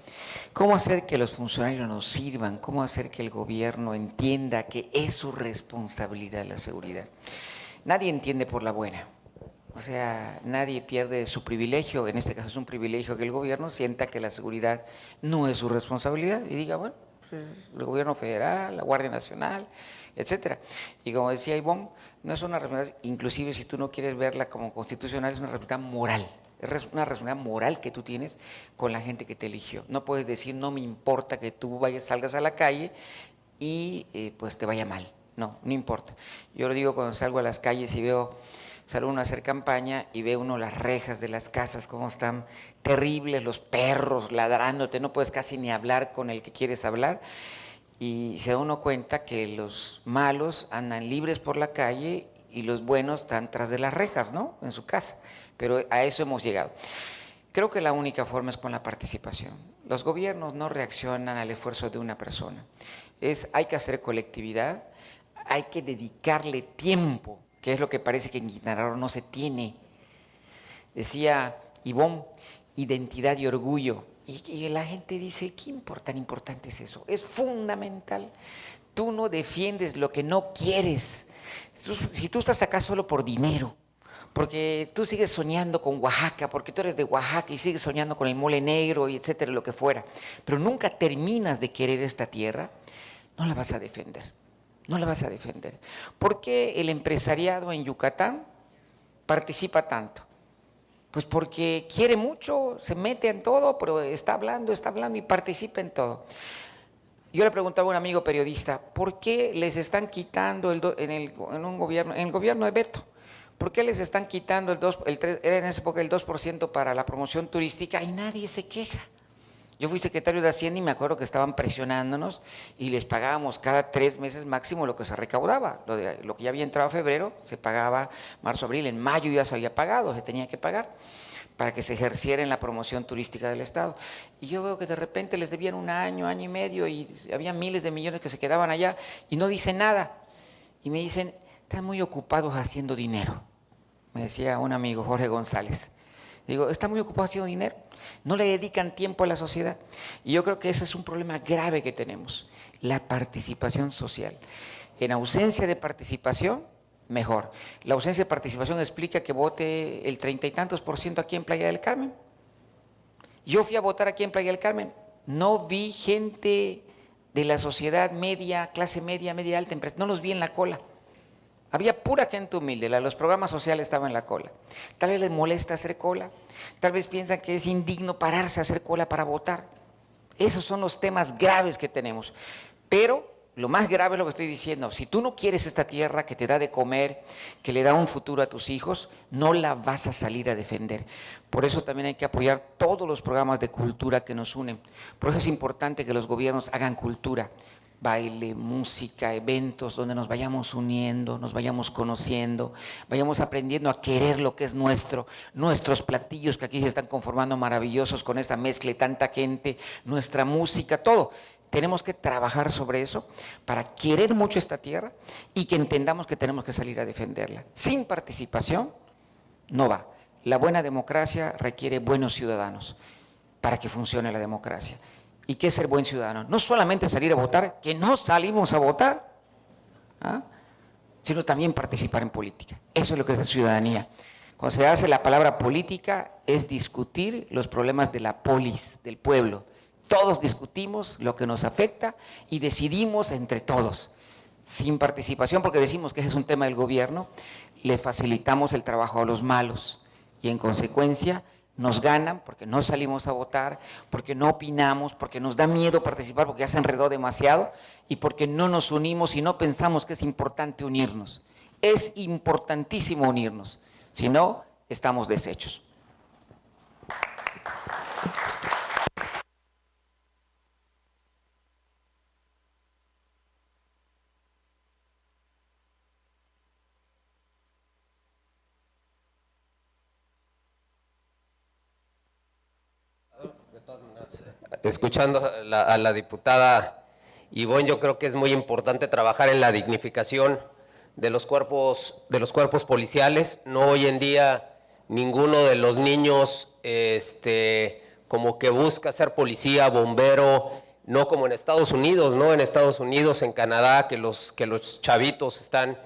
¿Cómo hacer que los funcionarios nos sirvan? ¿Cómo hacer que el gobierno entienda que es su responsabilidad la seguridad? Nadie entiende por la buena. O sea, nadie pierde su privilegio. En este caso es un privilegio que el gobierno sienta que la seguridad no es su responsabilidad y diga, bueno, pues, el gobierno federal, la Guardia Nacional, etcétera. Y como decía Ivonne, no es una responsabilidad, inclusive si tú no quieres verla como constitucional, es una responsabilidad moral. Es una responsabilidad moral que tú tienes con la gente que te eligió. No puedes decir, no me importa que tú salgas a la calle y pues te vaya mal. No, no importa. Yo lo digo cuando salgo a las calles y salgo uno a hacer campaña y ve uno las rejas de las casas, cómo están terribles, los perros ladrando, no puedes casi ni hablar con el que quieres hablar. Y se da uno cuenta que los malos andan libres por la calle y los buenos están tras de las rejas, ¿no? En su casa. Pero a eso hemos llegado. Creo que la única forma es con la participación. Los gobiernos no reaccionan al esfuerzo de una persona. Hay que hacer colectividad, hay que dedicarle tiempo, que es lo que parece que en Quintana Roo no se tiene. Decía Ivonne, identidad y orgullo. Y la gente dice, ¿qué tan importante es eso? Es fundamental. Tú no defiendes lo que no quieres. Si tú estás acá solo por dinero, porque tú sigues soñando con Oaxaca, porque tú eres de Oaxaca y sigues soñando con el mole negro y etcétera, lo que fuera, pero nunca terminas de querer esta tierra, no la vas a defender, no la vas a defender. ¿Por qué el empresariado en Yucatán participa tanto? Pues porque quiere mucho, se mete en todo, pero está hablando y participa en todo. Yo le preguntaba a un amigo periodista, ¿por qué les están quitando en el gobierno de Beto? ¿Por qué les están quitando era en esa época el 2% para la promoción turística y nadie se queja? Yo fui secretario de Hacienda y me acuerdo que estaban presionándonos y les pagábamos cada 3 meses máximo lo que se recaudaba. Lo que ya había entrado en febrero se pagaba marzo, abril, en mayo ya se había pagado, se tenía que pagar para que se ejerciera en la promoción turística del Estado. Y yo veo que de repente les debían un año, año y medio y había miles de millones que se quedaban allá y no dicen nada. Y me dicen, están muy ocupados haciendo dinero. Me decía un amigo, Jorge González. Digo, están muy ocupados haciendo dinero, no le dedican tiempo a la sociedad. Y yo creo que ese es un problema grave que tenemos, la participación social. En ausencia de participación, mejor. La ausencia de participación explica que vote el 30 y tantos % aquí en Playa del Carmen. Yo fui a votar aquí en Playa del Carmen, no vi gente de la sociedad media, clase media, media alta, no los vi en la cola. Había pura gente humilde, los programas sociales estaban en la cola. Tal vez les molesta hacer cola, tal vez piensan que es indigno pararse a hacer cola para votar. Esos son los temas graves que tenemos. Pero lo más grave es lo que estoy diciendo, si tú no quieres esta tierra que te da de comer, que le da un futuro a tus hijos, no la vas a salir a defender. Por eso también hay que apoyar todos los programas de cultura que nos unen. Por eso es importante que los gobiernos hagan cultura. Baile, música, eventos donde nos vayamos uniendo, nos vayamos conociendo, vayamos aprendiendo a querer lo que es nuestro, nuestros platillos que aquí se están conformando maravillosos con esta mezcla de tanta gente, nuestra música, todo. Tenemos que trabajar sobre eso para querer mucho esta tierra y que entendamos que tenemos que salir a defenderla. Sin participación no va. La buena democracia requiere buenos ciudadanos para que funcione la democracia. ¿Y qué es ser buen ciudadano? No solamente salir a votar, que no salimos a votar, sino también participar en política. Eso es lo que es la ciudadanía. Cuando se hace la palabra política, es discutir los problemas de la polis, del pueblo. Todos discutimos lo que nos afecta y decidimos entre todos. Sin participación, porque decimos que ese es un tema del gobierno, le facilitamos el trabajo a los malos y en consecuencia nos ganan porque no salimos a votar, porque no opinamos, porque nos da miedo participar porque ya se enredó demasiado y porque no nos unimos y no pensamos que es importante unirnos. Es importantísimo unirnos, si no, estamos deshechos. Escuchando a la diputada Ivonne, yo creo que es muy importante trabajar en la dignificación de los cuerpos policiales. No hoy en día ninguno de los niños como que busca ser policía, bombero, no como en Estados Unidos, ¿no? En Estados Unidos, en Canadá, que los chavitos están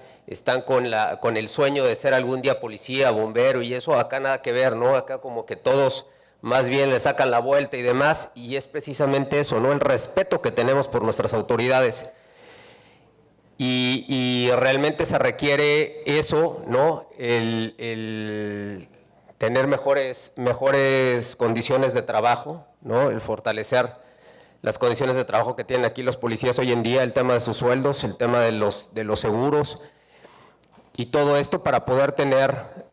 con el sueño de ser algún día policía, bombero, y eso acá nada que ver, ¿no? Acá como que todos más bien le sacan la vuelta y demás, y es precisamente eso, ¿no? El respeto que tenemos por nuestras autoridades. Y realmente se requiere eso, ¿no? El tener mejores condiciones de trabajo, ¿no? El fortalecer las condiciones de trabajo que tienen aquí los policías hoy en día, el tema de sus sueldos, el tema de los seguros, y todo esto para poder tener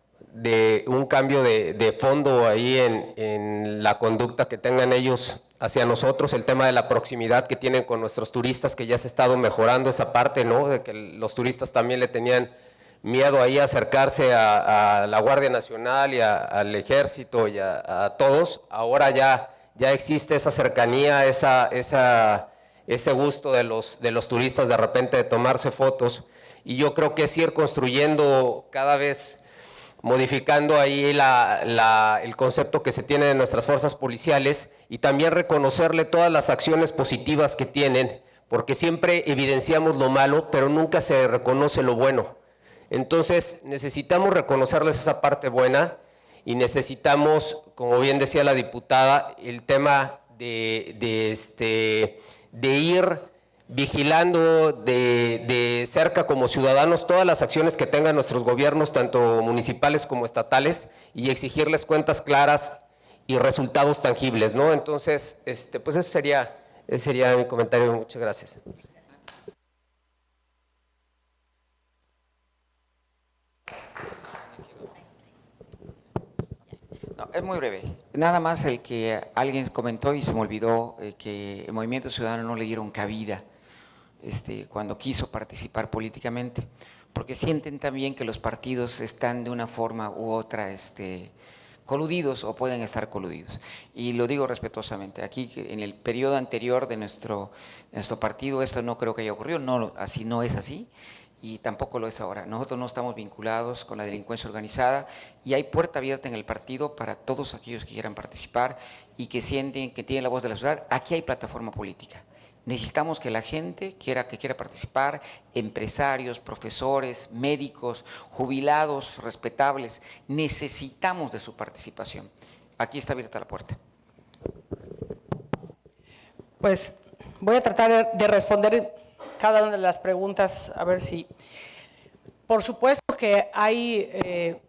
un cambio de fondo ahí en la conducta que tengan ellos hacia nosotros, el tema de la proximidad que tienen con nuestros turistas, que ya se ha estado mejorando esa parte, ¿no? De que los turistas también le tenían miedo ahí a acercarse a la Guardia Nacional y al Ejército y a todos. Ahora ya existe esa cercanía, ese gusto de los turistas de repente de tomarse fotos, y yo creo que es ir construyendo cada vez, modificando ahí el concepto que se tiene de nuestras fuerzas policiales, y también reconocerle todas las acciones positivas que tienen, porque siempre evidenciamos lo malo, pero nunca se reconoce lo bueno. Entonces, necesitamos reconocerles esa parte buena y necesitamos, como bien decía la diputada, el tema de ir vigilando de cerca como ciudadanos todas las acciones que tengan nuestros gobiernos, tanto municipales como estatales, y exigirles cuentas claras y resultados tangibles, ¿no? Entonces, pues ese sería mi comentario. Muchas gracias. No, es muy breve. Nada más el que alguien comentó y se me olvidó que el Movimiento Ciudadano no le dieron cabida cuando quiso participar políticamente, porque sienten también que los partidos están de una forma u otra coludidos o pueden estar coludidos. Y lo digo respetuosamente, aquí en el periodo anterior de nuestro partido esto no creo que haya ocurrido, no, así no es así. Y tampoco lo es ahora. Nosotros no estamos vinculados con la delincuencia organizada y hay puerta abierta en el partido para todos aquellos que quieran participar y que sienten que tienen la voz de la ciudad. Aquí hay plataforma política. Necesitamos que la gente que quiera participar, empresarios, profesores, médicos, jubilados, respetables, necesitamos de su participación. Aquí está abierta la puerta. Pues voy a tratar de responder cada una de las preguntas, a ver si… Por supuesto que hay…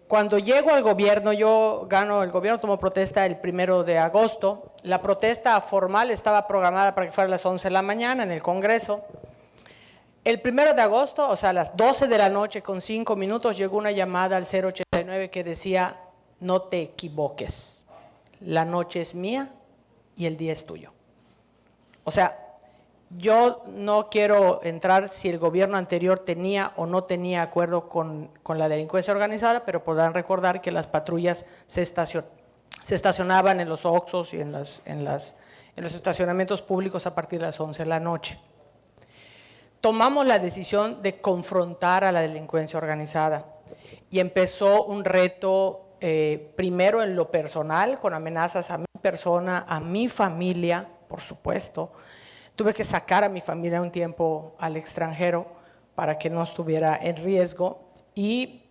cuando llego al gobierno, yo gano el gobierno, tomo protesta el 1 de agosto. La protesta formal estaba programada para que fuera a las 11 de la mañana en el Congreso. El 1 de agosto, o sea, a las 12 de la noche con 5 minutos, llegó una llamada al 089 que decía, no te equivoques, la noche es mía y el día es tuyo. O sea, yo no quiero entrar si el gobierno anterior tenía o no tenía acuerdo con la delincuencia organizada, pero podrán recordar que las patrullas se estacionaban en los Oxxos y en los estacionamientos públicos a partir de las 11 de la noche. Tomamos la decisión de confrontar a la delincuencia organizada y empezó un reto primero en lo personal, con amenazas a mi persona, a mi familia, por supuesto. Tuve que sacar a mi familia un tiempo al extranjero para que no estuviera en riesgo y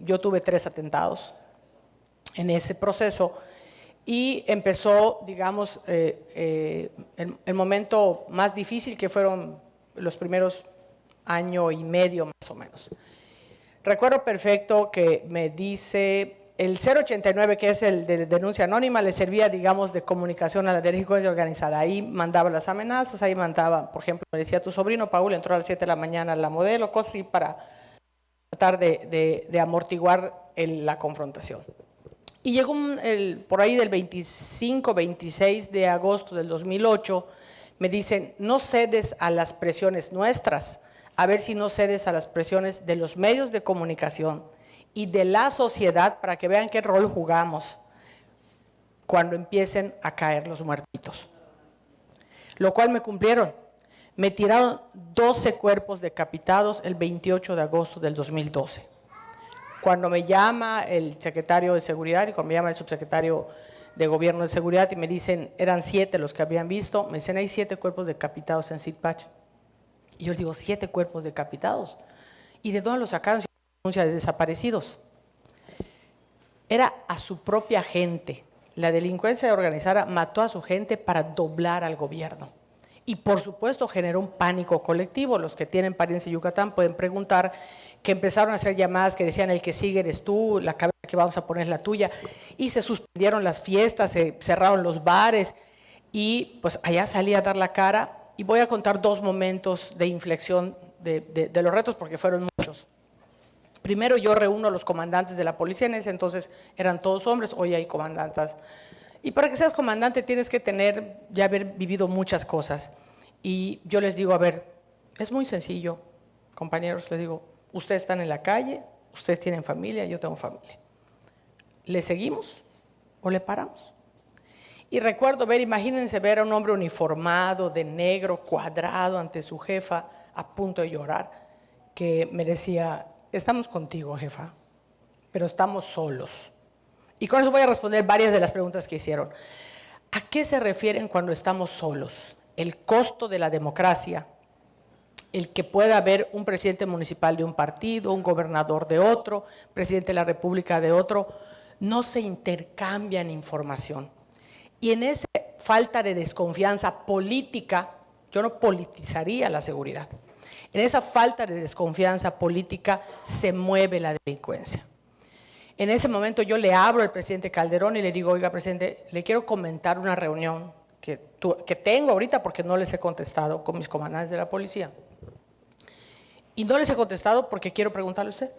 yo tuve 3 atentados en ese proceso y empezó, digamos, el momento más difícil que fueron los primeros año y medio más o menos. Recuerdo perfecto que me dice… El 089, que es el de denuncia anónima, le servía, digamos, de comunicación a la delincuencia organizada. Ahí mandaba las amenazas, ahí mandaba, por ejemplo, me decía tu sobrino Paul entró a las 7 de la mañana a la modelo, cosas así para tratar de amortiguar la confrontación. Y llegó por ahí del 25, 26 de agosto del 2008, me dicen, no cedes a las presiones nuestras, a ver si no cedes a las presiones de los medios de comunicación y de la sociedad para que vean qué rol jugamos cuando empiecen a caer los muertitos. Lo cual me cumplieron. Me tiraron 12 cuerpos decapitados el 28 de agosto del 2012. Cuando me llama el secretario de Seguridad y cuando me llama el subsecretario de Gobierno de Seguridad y me dicen, eran 7 los que habían visto, me dicen, hay 7 cuerpos decapitados en Sitpach. Y yo les digo, 7 cuerpos decapitados. ¿Y de dónde los sacaron? Denuncia de desaparecidos. Era a su propia gente. La delincuencia organizada mató a su gente para doblar al gobierno. Y por supuesto generó un pánico colectivo. Los que tienen parientes en Yucatán pueden preguntar que empezaron a hacer llamadas que decían el que sigue eres tú, la cabeza que vamos a poner es la tuya. Y se suspendieron las fiestas, se cerraron los bares y pues allá salí a dar la cara. Y voy a contar 2 momentos de inflexión de los retos porque fueron muchos. Primero yo reúno a los comandantes de la policía, en ese entonces eran todos hombres, hoy hay comandantas. Y para que seas comandante tienes que ya haber vivido muchas cosas. Y yo les digo, a ver, es muy sencillo, compañeros, les digo, ustedes están en la calle, ustedes tienen familia, yo tengo familia. ¿Le seguimos o le paramos? Y recuerdo imagínense ver a un hombre uniformado, de negro, cuadrado ante su jefa, a punto de llorar, que me decía, estamos contigo, jefa, pero estamos solos. Y con eso voy a responder varias de las preguntas que hicieron. ¿A qué se refieren cuando estamos solos? El costo de la democracia el que pueda haber un presidente municipal de un partido, un gobernador de otro, presidente de la República de otro, no se intercambian información. Y en esa falta de desconfianza política, yo no politizaría la seguridad, en esa falta de desconfianza política se mueve la delincuencia. En ese momento yo le abro al presidente Calderón y le digo, oiga, presidente, le quiero comentar una reunión que tengo ahorita porque no les he contestado con mis comandantes de la policía. Y no les he contestado porque quiero preguntarle a usted.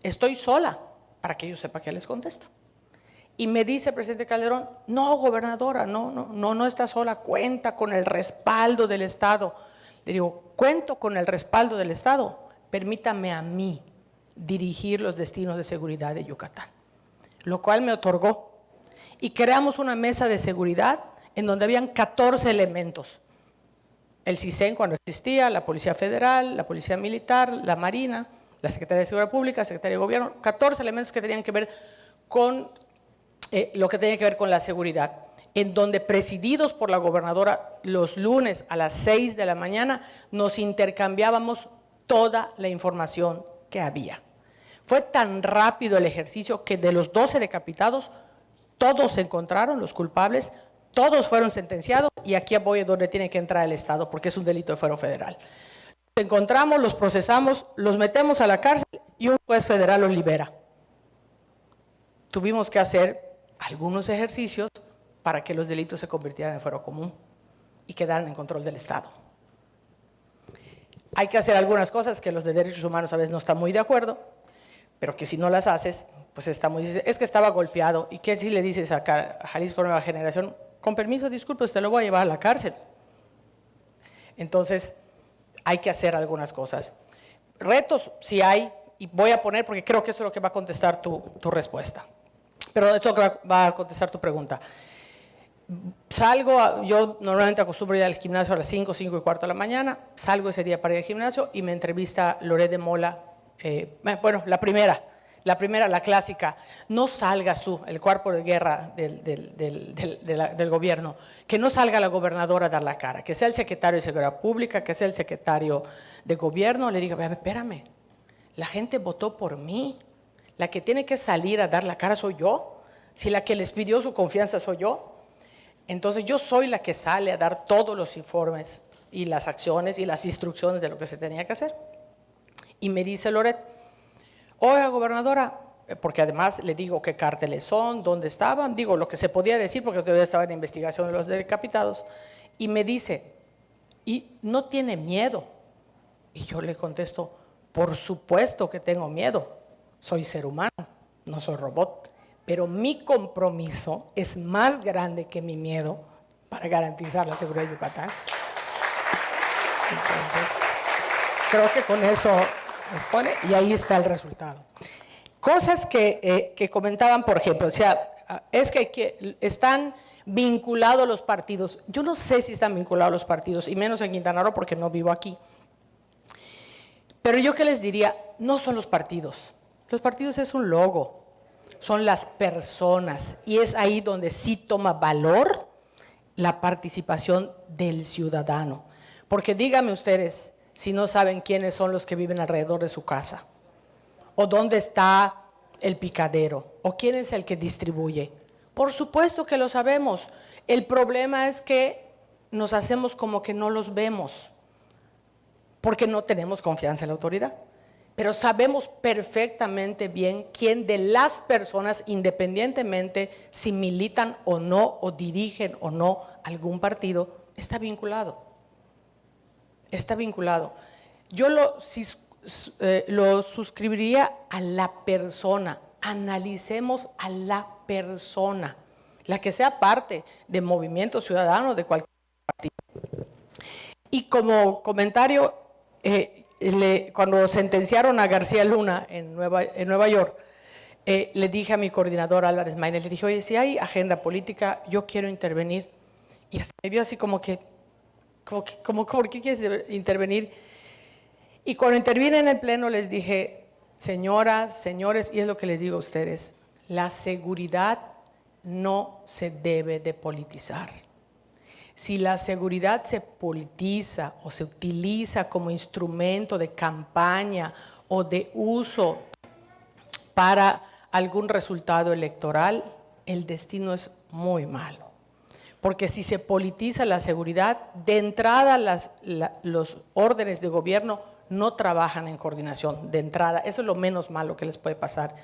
Estoy sola para que yo sepa que les contesto. Y me dice el presidente Calderón, no, gobernadora, no está sola, cuenta con el respaldo del Estado. Le digo, cuento con el respaldo del Estado, permítame a mí dirigir los destinos de seguridad de Yucatán. Lo cual me otorgó. Y creamos una mesa de seguridad en donde habían 14 elementos. El CISEN cuando existía, la Policía Federal, la Policía Militar, la Marina, la Secretaría de Seguridad Pública, la Secretaría de Gobierno, 14 elementos que tenían que ver con lo que tenía que ver con la seguridad, en donde presididos por la gobernadora los lunes a las 6 de la mañana nos intercambiábamos toda la información que había. Fue tan rápido el ejercicio que de los 12 decapitados, todos se encontraron, los culpables, todos fueron sentenciados y aquí voy a donde tiene que entrar el Estado porque es un delito de fuero federal. Los encontramos, los procesamos, los metemos a la cárcel y un juez federal los libera. Tuvimos que hacer algunos ejercicios para que los delitos se convirtieran en fuero común y quedaran en control del Estado. Hay que hacer algunas cosas que los de derechos humanos a veces no están muy de acuerdo, pero que si no las haces, pues está muy... Es que estaba golpeado. ¿Y qué si le dices a Jalisco Nueva Generación? Con permiso, disculpe, usted lo voy a llevar a la cárcel. Entonces, hay que hacer algunas cosas. Retos sí hay, y voy a poner, porque creo que eso es lo que va a contestar tu respuesta. Pero eso va a contestar tu pregunta. Salgo, yo normalmente acostumbro ir al gimnasio a las 5, 5 y cuarto de la mañana, salgo ese día para ir al gimnasio y me entrevista Loret de Mola, bueno, la primera, la clásica, no salgas tú, el cuerpo de guerra del gobierno, que no salga la gobernadora a dar la cara, que sea el secretario de Seguridad Pública, que sea el secretario de Gobierno, le digo, espérame, la gente votó por mí, la que tiene que salir a dar la cara soy yo, si la que les pidió su confianza soy yo. Entonces yo soy la que sale a dar todos los informes y las acciones y las instrucciones de lo que se tenía que hacer. Y me dice Loret, oiga, gobernadora, porque además le digo qué cárteles son, dónde estaban, digo lo que se podía decir porque todavía estaba en investigación de los decapitados, y me dice, ¿y no tiene miedo? Y yo le contesto, por supuesto que tengo miedo, soy ser humano, no soy robot. Pero mi compromiso es más grande que mi miedo para garantizar la seguridad de Yucatán. Entonces, creo que con eso responde y ahí está el resultado. Cosas que comentaban, por ejemplo, o sea, es que están vinculados los partidos. Yo no sé si están vinculados los partidos, y menos en Quintana Roo porque no vivo aquí. Pero yo qué les diría, no son los partidos. Los partidos es un logo. Son las personas y es ahí donde sí toma valor la participación del ciudadano. Porque díganme ustedes si no saben quiénes son los que viven alrededor de su casa, o dónde está el picadero, o quién es el que distribuye. Por supuesto que lo sabemos. El problema es que nos hacemos como que no los vemos, porque no tenemos confianza en la autoridad. Pero sabemos perfectamente bien quién de las personas, independientemente si militan o no, o dirigen o no algún partido, está vinculado. Está vinculado. Yo lo suscribiría a la persona. Analicemos a la persona, la que sea parte de Movimiento Ciudadano, de cualquier partido. Y como comentario, cuando sentenciaron a García Luna en Nueva York, le dije a mi coordinador Álvarez Maínez, le dije, oye, si hay agenda política, yo quiero intervenir. Y hasta me vio así como que ¿por qué quieres intervenir? Y cuando intervine en el pleno les dije, señoras, señores, y es lo que les digo a ustedes, la seguridad no se debe de politizar. Si la seguridad se politiza o se utiliza como instrumento de campaña o de uso para algún resultado electoral, el destino es muy malo. Porque si se politiza la seguridad, de entrada los órdenes de gobierno no trabajan en coordinación, de entrada. Eso es lo menos malo que les puede pasar.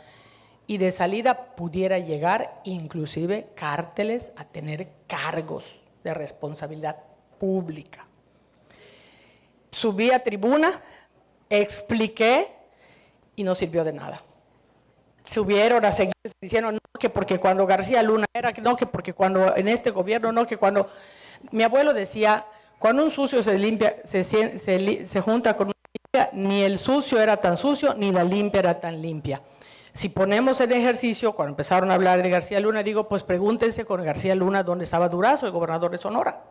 Y de salida pudiera llegar inclusive cárteles a tener cargos de responsabilidad pública. Subí a tribuna, expliqué y no sirvió de nada. Subieron a seguir diciendo no, que porque cuando García Luna era, no, que porque cuando en este gobierno, no, que cuando... Mi abuelo decía, cuando un sucio se limpia, se junta con una limpia, ni el sucio era tan sucio, ni la limpia era tan limpia. Si ponemos en ejercicio, cuando empezaron a hablar de García Luna, digo, pues pregúntense con García Luna dónde estaba Durazo, el gobernador de Sonora.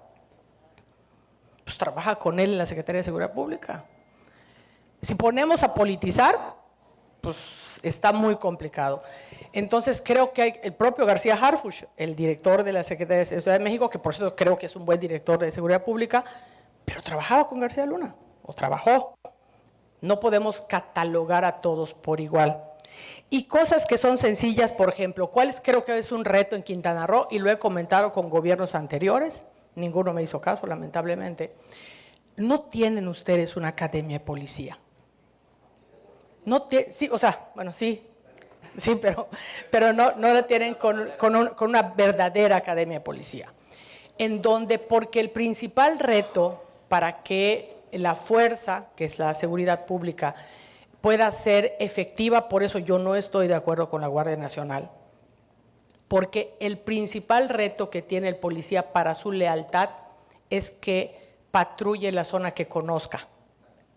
Pues trabaja con él en la Secretaría de Seguridad Pública. Si ponemos a politizar, pues está muy complicado. Entonces creo que el propio García Harfuch, el director de la Secretaría de Seguridad de México, que por cierto creo que es un buen director de Seguridad Pública, pero trabajaba con García Luna, o trabajó. No podemos catalogar a todos por igual. Y cosas que son sencillas, por ejemplo, ¿cuál creo que es un reto en Quintana Roo? Y lo he comentado con gobiernos anteriores, ninguno me hizo caso, lamentablemente. No tienen ustedes una academia de policía. Sí, o sea, bueno, sí, pero no la tienen con una verdadera academia de policía. En donde, porque el principal reto para que la fuerza, que es la seguridad pública, pueda ser efectiva, por eso yo no estoy de acuerdo con la Guardia Nacional, porque el principal reto que tiene el policía para su lealtad es que patrulle la zona que conozca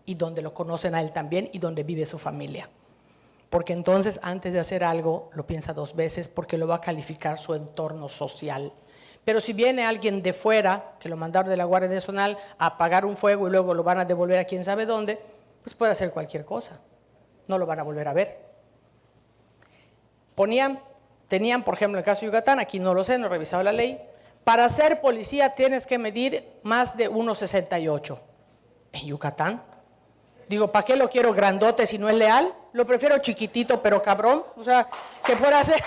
y donde lo conocen a él también y donde vive su familia. Porque entonces antes de hacer algo lo piensa dos veces porque lo va a calificar su entorno social. Pero si viene alguien de fuera, que lo mandaron de la Guardia Nacional a apagar un fuego y luego lo van a devolver a quién sabe dónde, pues puede hacer cualquier cosa. No lo van a volver a ver. Tenían, por ejemplo, en el caso de Yucatán, aquí no lo sé, no he revisado la ley, para ser policía tienes que medir más de 1,68. En Yucatán. Digo, ¿para qué lo quiero grandote si no es leal? Lo prefiero chiquitito, pero cabrón. O sea, que pueda ser...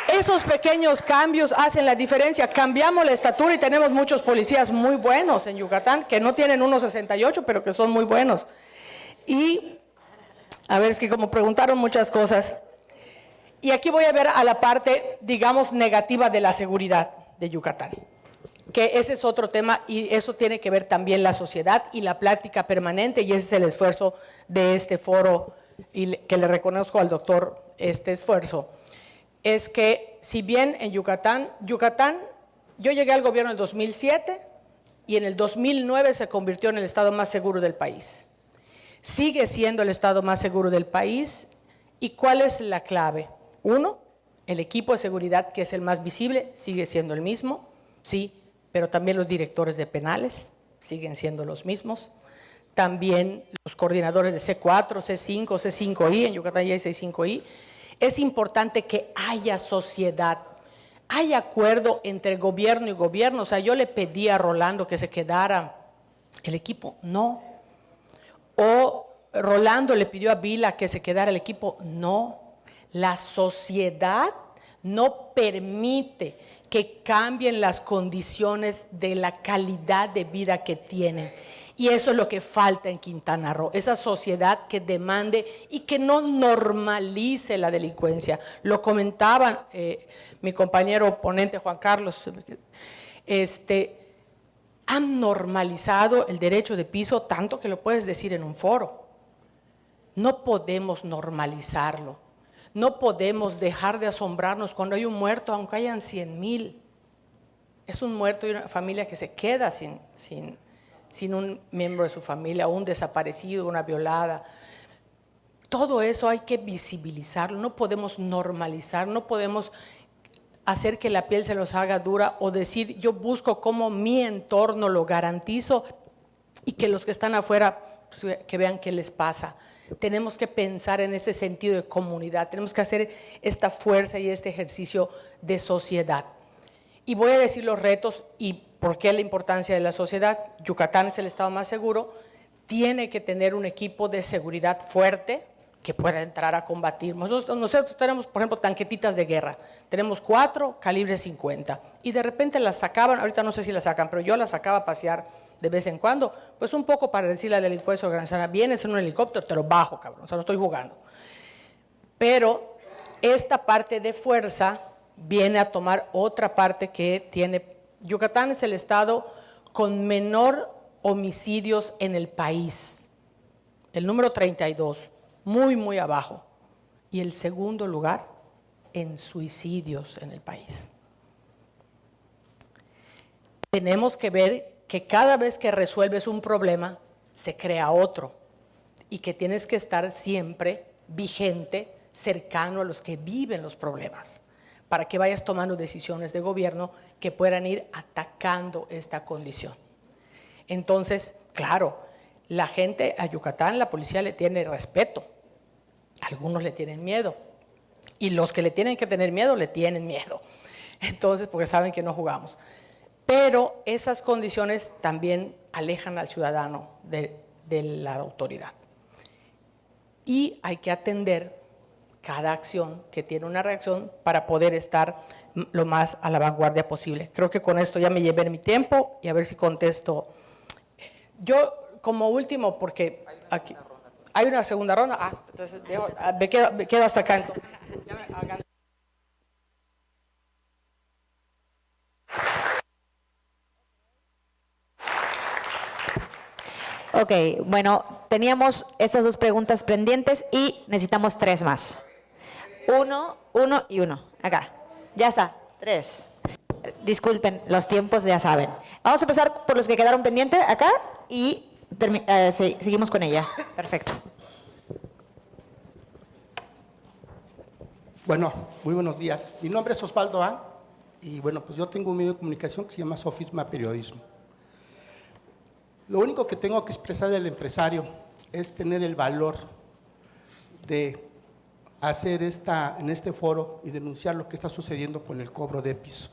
Esos pequeños cambios hacen la diferencia. Cambiamos la estatura y tenemos muchos policías muy buenos en Yucatán, que no tienen 1,68, pero que son muy buenos. Y, a ver, es que como preguntaron muchas cosas, y aquí voy a ver a la parte, digamos, negativa de la seguridad de Yucatán, que ese es otro tema y eso tiene que ver también la sociedad y la plática permanente, y ese es el esfuerzo de este foro, y que le reconozco al doctor este esfuerzo. Es que si bien en Yucatán, yo llegué al gobierno en el 2007 y en el 2009 se convirtió en el estado más seguro del país. Sigue siendo el estado más seguro del país. ¿Y cuál es la clave? Uno, el equipo de seguridad, que es el más visible, sigue siendo el mismo, sí, pero también los directores de penales siguen siendo los mismos. También los coordinadores de C4, C5, C5I, en Yucatán ya hay C5I. Es importante que haya sociedad, hay acuerdo entre gobierno y gobierno. O sea, yo le pedí a Rolando que se quedara el equipo, no. O Rolando le pidió a Vila que se quedara el equipo, no. La sociedad no permite que cambien las condiciones de la calidad de vida que tienen. Y eso es lo que falta en Quintana Roo, esa sociedad que demande y que no normalice la delincuencia. Lo comentaban mi compañero ponente Juan Carlos, han normalizado el derecho de piso tanto que lo puedes decir en un foro. No podemos normalizarlo, no podemos dejar de asombrarnos cuando hay un muerto, aunque hayan 100,000. Es un muerto y una familia que se queda sin un miembro de su familia, o un desaparecido, una violada. Todo eso hay que visibilizarlo, no podemos normalizar, no podemos hacer que la piel se los haga dura o decir yo busco cómo mi entorno lo garantizo y que los que están afuera pues, que vean qué les pasa. tenemos que pensar en ese sentido de comunidad, tenemos que hacer esta fuerza y este ejercicio de sociedad. Y voy a decir los retos y por qué la importancia de la sociedad. Yucatán es el estado más seguro, tiene que tener un equipo de seguridad fuerte que pueda entrar a combatir. Nosotros tenemos, por ejemplo, tanquetitas de guerra. Tenemos 4 calibre 50 y de repente las sacaban, ahorita no sé si las sacan, pero yo las sacaba a pasear de vez en cuando, pues un poco para decirle a la delincuencia organizada, vienes en un helicóptero, te lo bajo, cabrón, o sea, no estoy jugando. Pero esta parte de fuerza viene a tomar otra parte que tiene. Yucatán es el estado con menor homicidios en el país, el número 32, muy, muy abajo, y el segundo lugar en suicidios en el país. Tenemos que ver que cada vez que resuelves un problema, se crea otro, y que tienes que estar siempre vigente, cercano a los que viven los problemas, para que vayas tomando decisiones de gobierno que puedan ir atacando esta condición. Entonces, claro, la gente a Yucatán, la policía le tiene respeto, algunos le tienen miedo, y los que le tienen que tener miedo, le tienen miedo. Entonces, porque saben que no jugamos. Pero esas condiciones también alejan al ciudadano de la autoridad. Y hay que atender cada acción que tiene una reacción para poder estar lo más a la vanguardia posible. Creo que con esto ya me llevé mi tiempo y a ver si contesto. Yo, como último, porque aquí hay una segunda ronda. Entonces me quedo hasta acá. Entonces. Ok, bueno, teníamos estas 2 preguntas pendientes y necesitamos 3 más. 1, 1 y 1. Acá. Ya está. 3. Disculpen, los tiempos ya saben. Vamos a empezar por los que quedaron pendientes acá y seguimos con ella. Perfecto. Bueno, muy buenos días. Mi nombre es Osvaldo A. Y bueno, pues yo tengo un medio de comunicación que se llama Sofisma Periodismo. Lo único que tengo que expresar del empresario es tener el valor de hacer en este foro y denunciar lo que está sucediendo con el cobro de piso.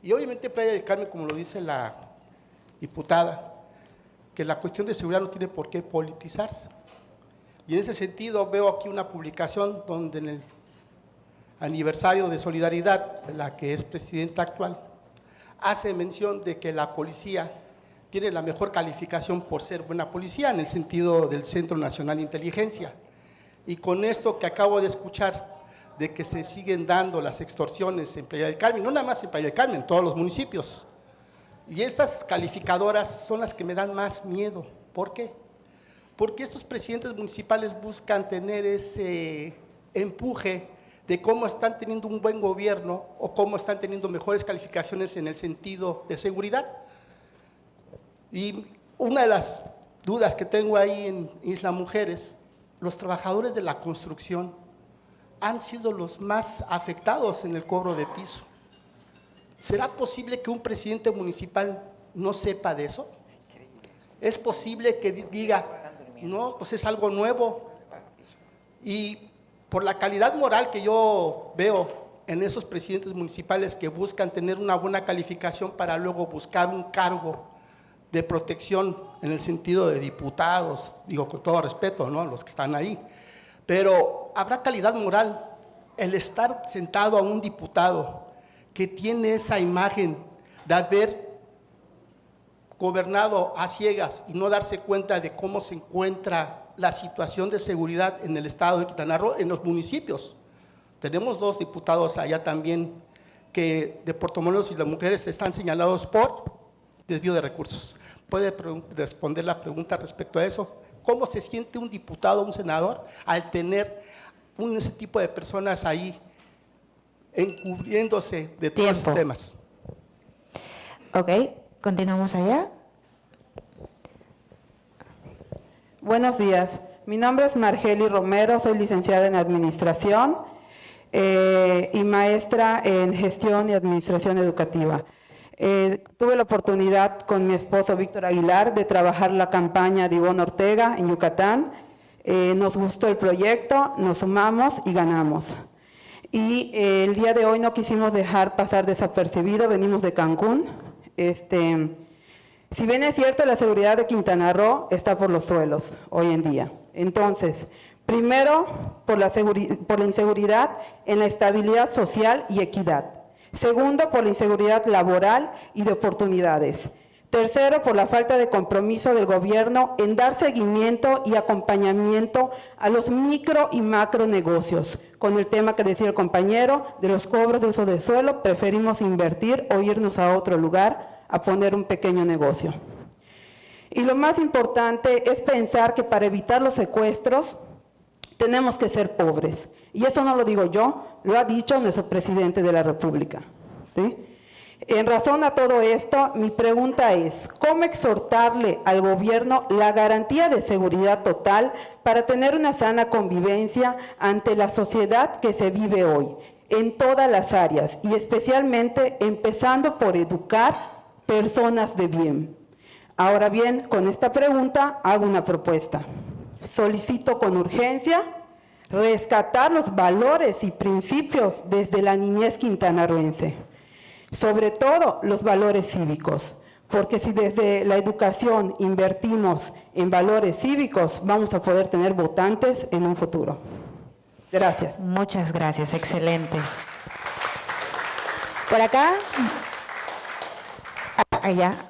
Y obviamente Playa del Carmen, como lo dice la diputada, que la cuestión de seguridad no tiene por qué politizarse. Y en ese sentido veo aquí una publicación donde en el aniversario de Solidaridad, la que es presidenta actual, hace mención de que la policía tiene la mejor calificación por ser buena policía en el sentido del Centro Nacional de Inteligencia. Y con esto que acabo de escuchar, de que se siguen dando las extorsiones en Playa del Carmen, no nada más en Playa del Carmen, en todos los municipios. Y estas calificadoras son las que me dan más miedo. ¿Por qué? Porque estos presidentes municipales buscan tener ese empuje de cómo están teniendo un buen gobierno o cómo están teniendo mejores calificaciones en el sentido de seguridad. Y una de las dudas que tengo ahí en Isla Mujeres, los trabajadores de la construcción han sido los más afectados en el cobro de piso. ¿Será posible que un presidente municipal no sepa de eso? ¿Es posible que diga, no, pues es algo nuevo? Y por la calidad moral que yo veo en esos presidentes municipales que buscan tener una buena calificación para luego buscar un cargo de protección en el sentido de diputados, digo con todo respeto, ¿no?, los que están ahí, pero habrá calidad moral el estar sentado a un diputado que tiene esa imagen de haber gobernado a ciegas y no darse cuenta de cómo se encuentra la situación de seguridad en el estado de Quintana Roo, en los municipios. Tenemos 2 diputados allá también que de Puerto Morelos y las Mujeres están señalados por desvío de recursos. ¿Puede responder la pregunta respecto a eso? ¿Cómo se siente un diputado o un senador al tener ese tipo de personas ahí encubriéndose de todos estos temas? Ok, continuamos allá. Buenos días. Mi nombre es Margeli Romero, soy licenciada en Administración y maestra en Gestión y Administración Educativa. Tuve la oportunidad con mi esposo Víctor Aguilar de trabajar la campaña de Ivonne Ortega en Yucatán Nos gustó el proyecto, nos sumamos y ganamos. Y el día de hoy no quisimos dejar pasar desapercibido, venimos de Cancún. Si bien es cierto, la seguridad de Quintana Roo está por los suelos hoy en día. Entonces, primero, por la inseguridad en la estabilidad social y equidad. Segundo, por la inseguridad laboral y de oportunidades. Tercero, por la falta de compromiso del gobierno en dar seguimiento y acompañamiento a los micro y macro negocios. Con el tema que decía el compañero de los cobros de uso de suelo, preferimos invertir o irnos a otro lugar a poner un pequeño negocio. Y lo más importante es pensar que para evitar los secuestros tenemos que ser pobres. Y eso no lo digo yo, lo ha dicho nuestro presidente de la República, ¿sí? En razón a todo esto, mi pregunta es, ¿cómo exhortarle al gobierno la garantía de seguridad total para tener una sana convivencia ante la sociedad que se vive hoy, en todas las áreas, y especialmente empezando por educar personas de bien? Ahora bien, con esta pregunta hago una propuesta. Solicito con urgencia rescatar los valores y principios desde la niñez quintanarroense. Sobre todo los valores cívicos, porque si desde la educación invertimos en valores cívicos, vamos a poder tener votantes en un futuro. Gracias. Muchas gracias, excelente. Por acá, allá.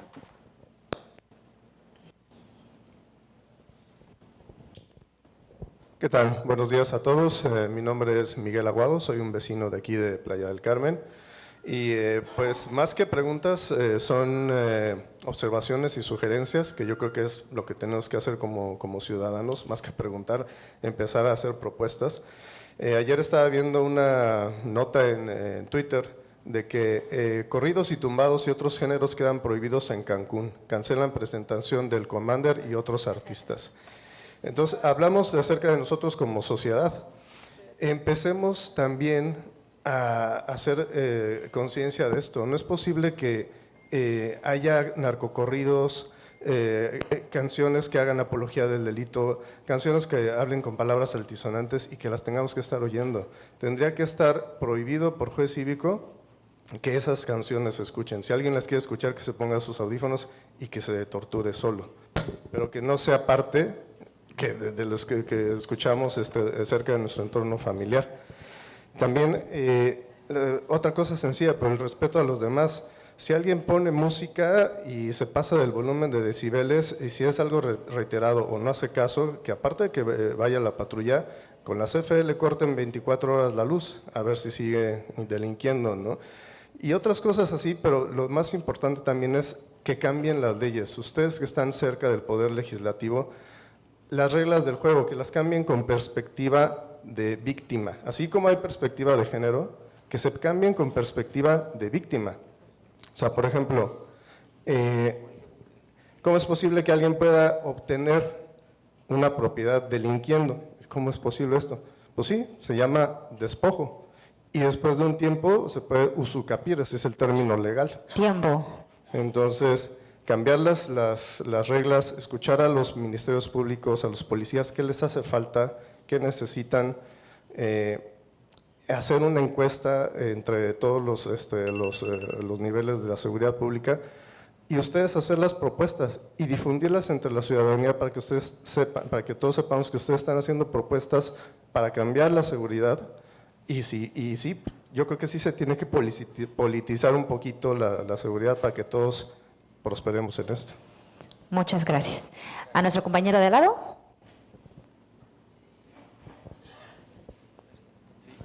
¿Qué tal? Buenos días a todos. Mi nombre es Miguel Aguado, soy un vecino de aquí de Playa del Carmen. Y pues más que preguntas son observaciones y sugerencias que yo creo que es lo que tenemos que hacer como ciudadanos, más que preguntar, empezar a hacer propuestas. Ayer estaba viendo una nota en Twitter de que corridos y tumbados y otros géneros quedan prohibidos en Cancún, cancelan presentación del Commander y otros artistas. Entonces hablamos acerca de nosotros como sociedad. Empecemos también a hacer conciencia de esto. No es posible que haya narcocorridos, canciones que hagan apología del delito, canciones que hablen con palabras altisonantes y que las tengamos que estar oyendo. Tendría que estar prohibido por juez cívico que esas canciones se escuchen. Si alguien las quiere escuchar, que se ponga sus audífonos y que se torture solo, pero que no sea parte de los que escuchamos cerca de nuestro entorno familiar. También, otra cosa sencilla, pero el respeto a los demás. Si alguien pone música y se pasa del volumen de decibeles, y si es algo reiterado o no hace caso, que aparte de que vaya la patrulla, con la CFE le corten 24 horas la luz, a ver si sigue delinquiendo, ¿no? Y otras cosas así, pero lo más importante también es que cambien las leyes. Ustedes que están cerca del Poder Legislativo, las reglas del juego, que las cambien con perspectiva de víctima, así como hay perspectiva de género, que se cambien con perspectiva de víctima. O sea, por ejemplo, ¿cómo es posible que alguien pueda obtener una propiedad delinquiendo? ¿Cómo es posible esto? Pues sí, se llama despojo, y después de un tiempo se puede usucapir, ese es el término legal. Tiempo. Entonces, cambiar las reglas, escuchar a los ministerios públicos, a los policías, qué les hace falta, qué necesitan, hacer una encuesta entre todos los niveles de la seguridad pública y ustedes hacer las propuestas y difundirlas entre la ciudadanía para que ustedes sepan, para que todos sepamos que ustedes están haciendo propuestas para cambiar la seguridad y sí, yo creo que sí se tiene que politizar un poquito la seguridad para que todos prosperemos en esto. Muchas gracias. ¿A nuestro compañero de al lado?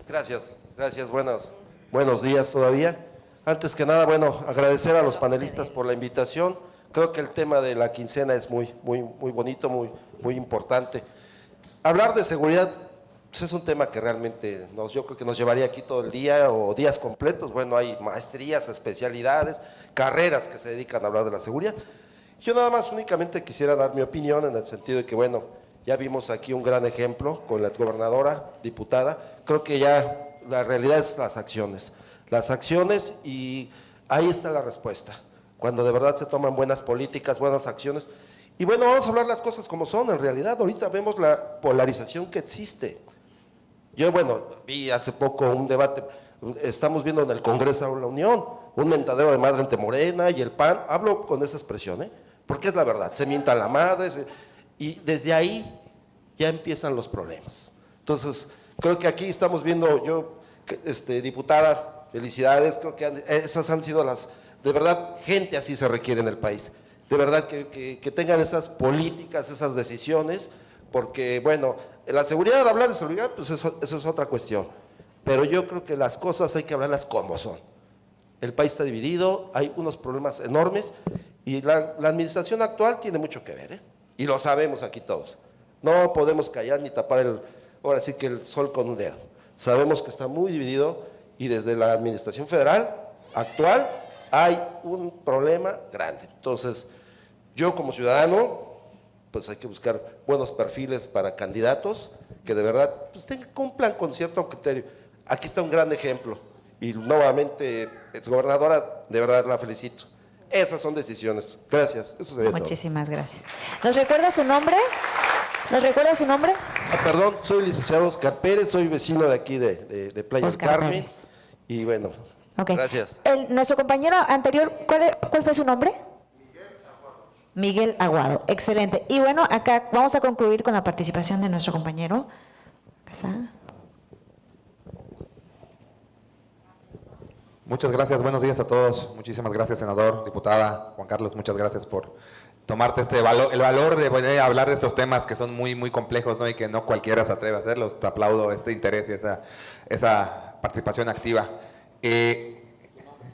Gracias, buenos días todavía. Antes que nada, bueno, agradecer a los panelistas por la invitación. Creo que el tema de la quincena es muy bonito, muy importante. Hablar de seguridad pues es un tema que realmente yo creo que nos llevaría aquí todo el día o días completos. Bueno, hay maestrías, especialidades, carreras que se dedican a hablar de la seguridad. Yo nada más únicamente quisiera dar mi opinión en el sentido de que, bueno, ya vimos aquí un gran ejemplo con la exgobernadora, diputada. Creo que ya la realidad es las acciones y ahí está la respuesta. Cuando de verdad se toman buenas políticas, buenas acciones Y bueno, vamos a hablar las cosas como son, en realidad. Ahorita vemos la polarización que existe. Yo, bueno, vi hace poco un debate, estamos viendo en el Congreso de la Unión, un mentadero de madre entre Morena y el PAN. Hablo con esa expresión, porque es la verdad, se mienta la madre, y desde ahí ya empiezan los problemas. Entonces, creo que aquí estamos viendo, diputada, felicidades, creo que esas han sido las, de verdad, gente así se requiere en el país. De verdad que tengan esas políticas, esas decisiones, porque, bueno, la seguridad, hablar de seguridad, pues eso es otra cuestión. Pero yo creo que las cosas hay que hablarlas como son. El país está dividido, hay unos problemas enormes, y la administración actual tiene mucho que ver, y lo sabemos aquí todos. No podemos callar ni tapar ahora sí que el sol con un dedo. Sabemos que está muy dividido, y desde la administración federal actual hay un problema grande. Entonces, yo como ciudadano, pues hay que buscar buenos perfiles para candidatos que de verdad pues cumplan con cierto criterio. Aquí está un gran ejemplo, y nuevamente, exgobernadora, de verdad la felicito. Esas son decisiones. Gracias. Eso sería Muchísimas gracias. ¿Nos recuerda su nombre? ¿Nos recuerda su nombre? Perdón, soy licenciado Oscar Pérez, soy vecino de aquí de Playa del Carmen. Pérez. Y bueno, Okay. gracias. Nuestro compañero anterior, ¿cuál fue su nombre? Miguel Aguado. Excelente. Y bueno, acá vamos a concluir con la participación de nuestro compañero. Acá está. Muchas gracias, buenos días a todos. Muchísimas gracias, senador, diputada, Juan Carlos, muchas gracias por tomarte el valor de hablar de estos temas que son muy, muy complejos, ¿no? Y que no cualquiera se atreve a hacerlos. Te aplaudo este interés y esa participación activa.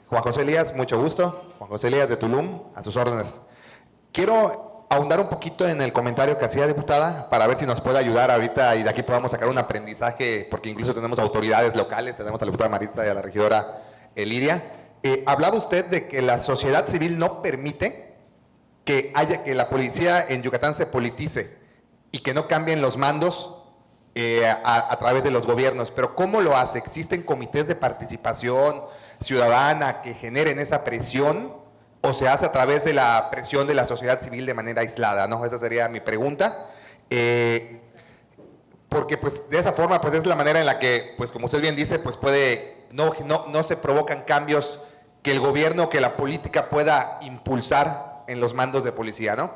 Juan José Elías, mucho gusto. Juan José Elías de Tulum, a sus órdenes. Quiero ahondar un poquito en el comentario que hacía, diputada, para ver si nos puede ayudar ahorita y de aquí podamos sacar un aprendizaje, porque incluso tenemos autoridades locales, tenemos a la diputada Maritza y a la regidora Lidia. Hablaba usted de que la sociedad civil no permite que la policía en Yucatán se politice y que no cambien los mandos a través de los gobiernos. Pero ¿cómo lo hace? ¿Existen comités de participación ciudadana que generen esa presión o se hace a través de la presión de la sociedad civil de manera aislada, ¿no? Esa sería mi pregunta. Porque pues de esa forma pues es la manera en la que, pues como usted bien dice, pues no se provocan cambios que el gobierno, que la política pueda impulsar en los mandos de policía, ¿no?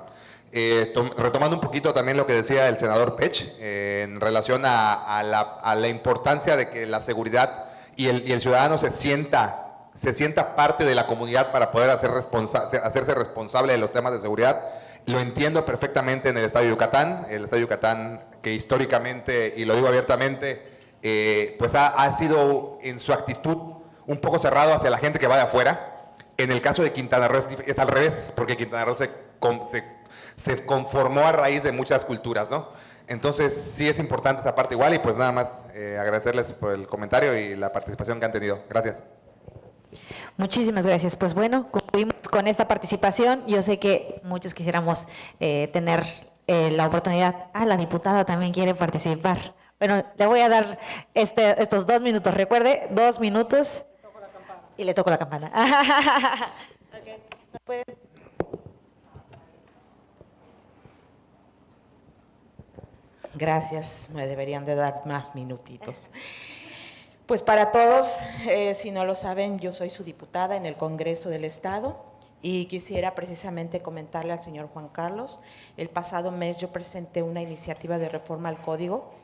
Retomando un poquito también lo que decía el senador Pech en relación a la importancia de que la seguridad y el ciudadano se sienta parte de la comunidad para poder hacerse responsable de los temas de seguridad. Lo entiendo perfectamente en el Estado de Yucatán, que históricamente, y lo digo abiertamente, pues ha sido en su actitud un poco cerrado hacia la gente que va de afuera. En el caso de Quintana Roo es al revés, porque Quintana Roo se conformó a raíz de muchas culturas, ¿no? Entonces sí es importante esa parte igual, y pues nada más agradecerles por el comentario y la participación que han tenido. Gracias. Muchísimas gracias. Pues bueno, concluimos con esta participación. Yo sé que muchos quisiéramos tener la oportunidad. La diputada también quiere participar. Bueno, le voy a dar estos 2 minutos. Recuerde, 2 minutos y le toco la campana. Okay. Gracias, me deberían de dar más minutitos. Pues para todos, si no lo saben, yo soy su diputada en el Congreso del Estado y quisiera precisamente comentarle al señor Juan Carlos. El pasado mes yo presenté una iniciativa de reforma al Código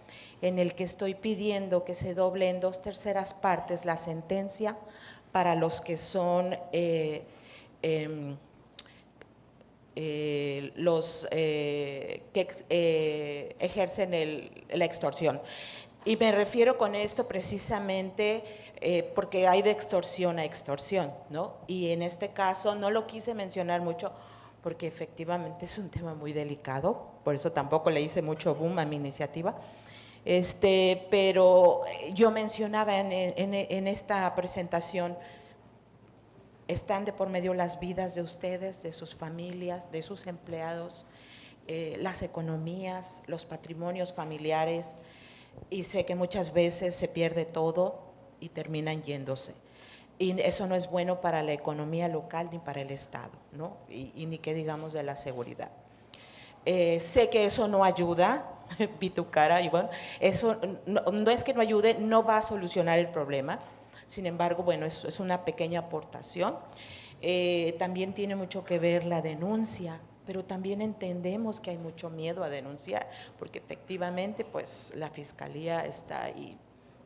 en el que estoy pidiendo que se doble en 2/3 partes la sentencia para los que son los que ejercen la extorsión. Y me refiero con esto precisamente porque hay de extorsión a extorsión, ¿no? Y en este caso no lo quise mencionar mucho porque efectivamente es un tema muy delicado, por eso tampoco le hice mucho boom a mi iniciativa. Pero yo mencionaba en esta presentación, están de por medio las vidas de ustedes, de sus familias, de sus empleados, las economías, los patrimonios familiares, y sé que muchas veces se pierde todo y terminan yéndose. Y eso no es bueno para la economía local ni para el Estado, ¿no? Y ni qué digamos de la seguridad. Sé que eso no ayuda, vi tu cara, igual, eso no es que no ayude, no va a solucionar el problema. Sin embargo, bueno, es una pequeña aportación. También tiene mucho que ver la denuncia, pero también entendemos que hay mucho miedo a denunciar, porque efectivamente, pues, la fiscalía está ahí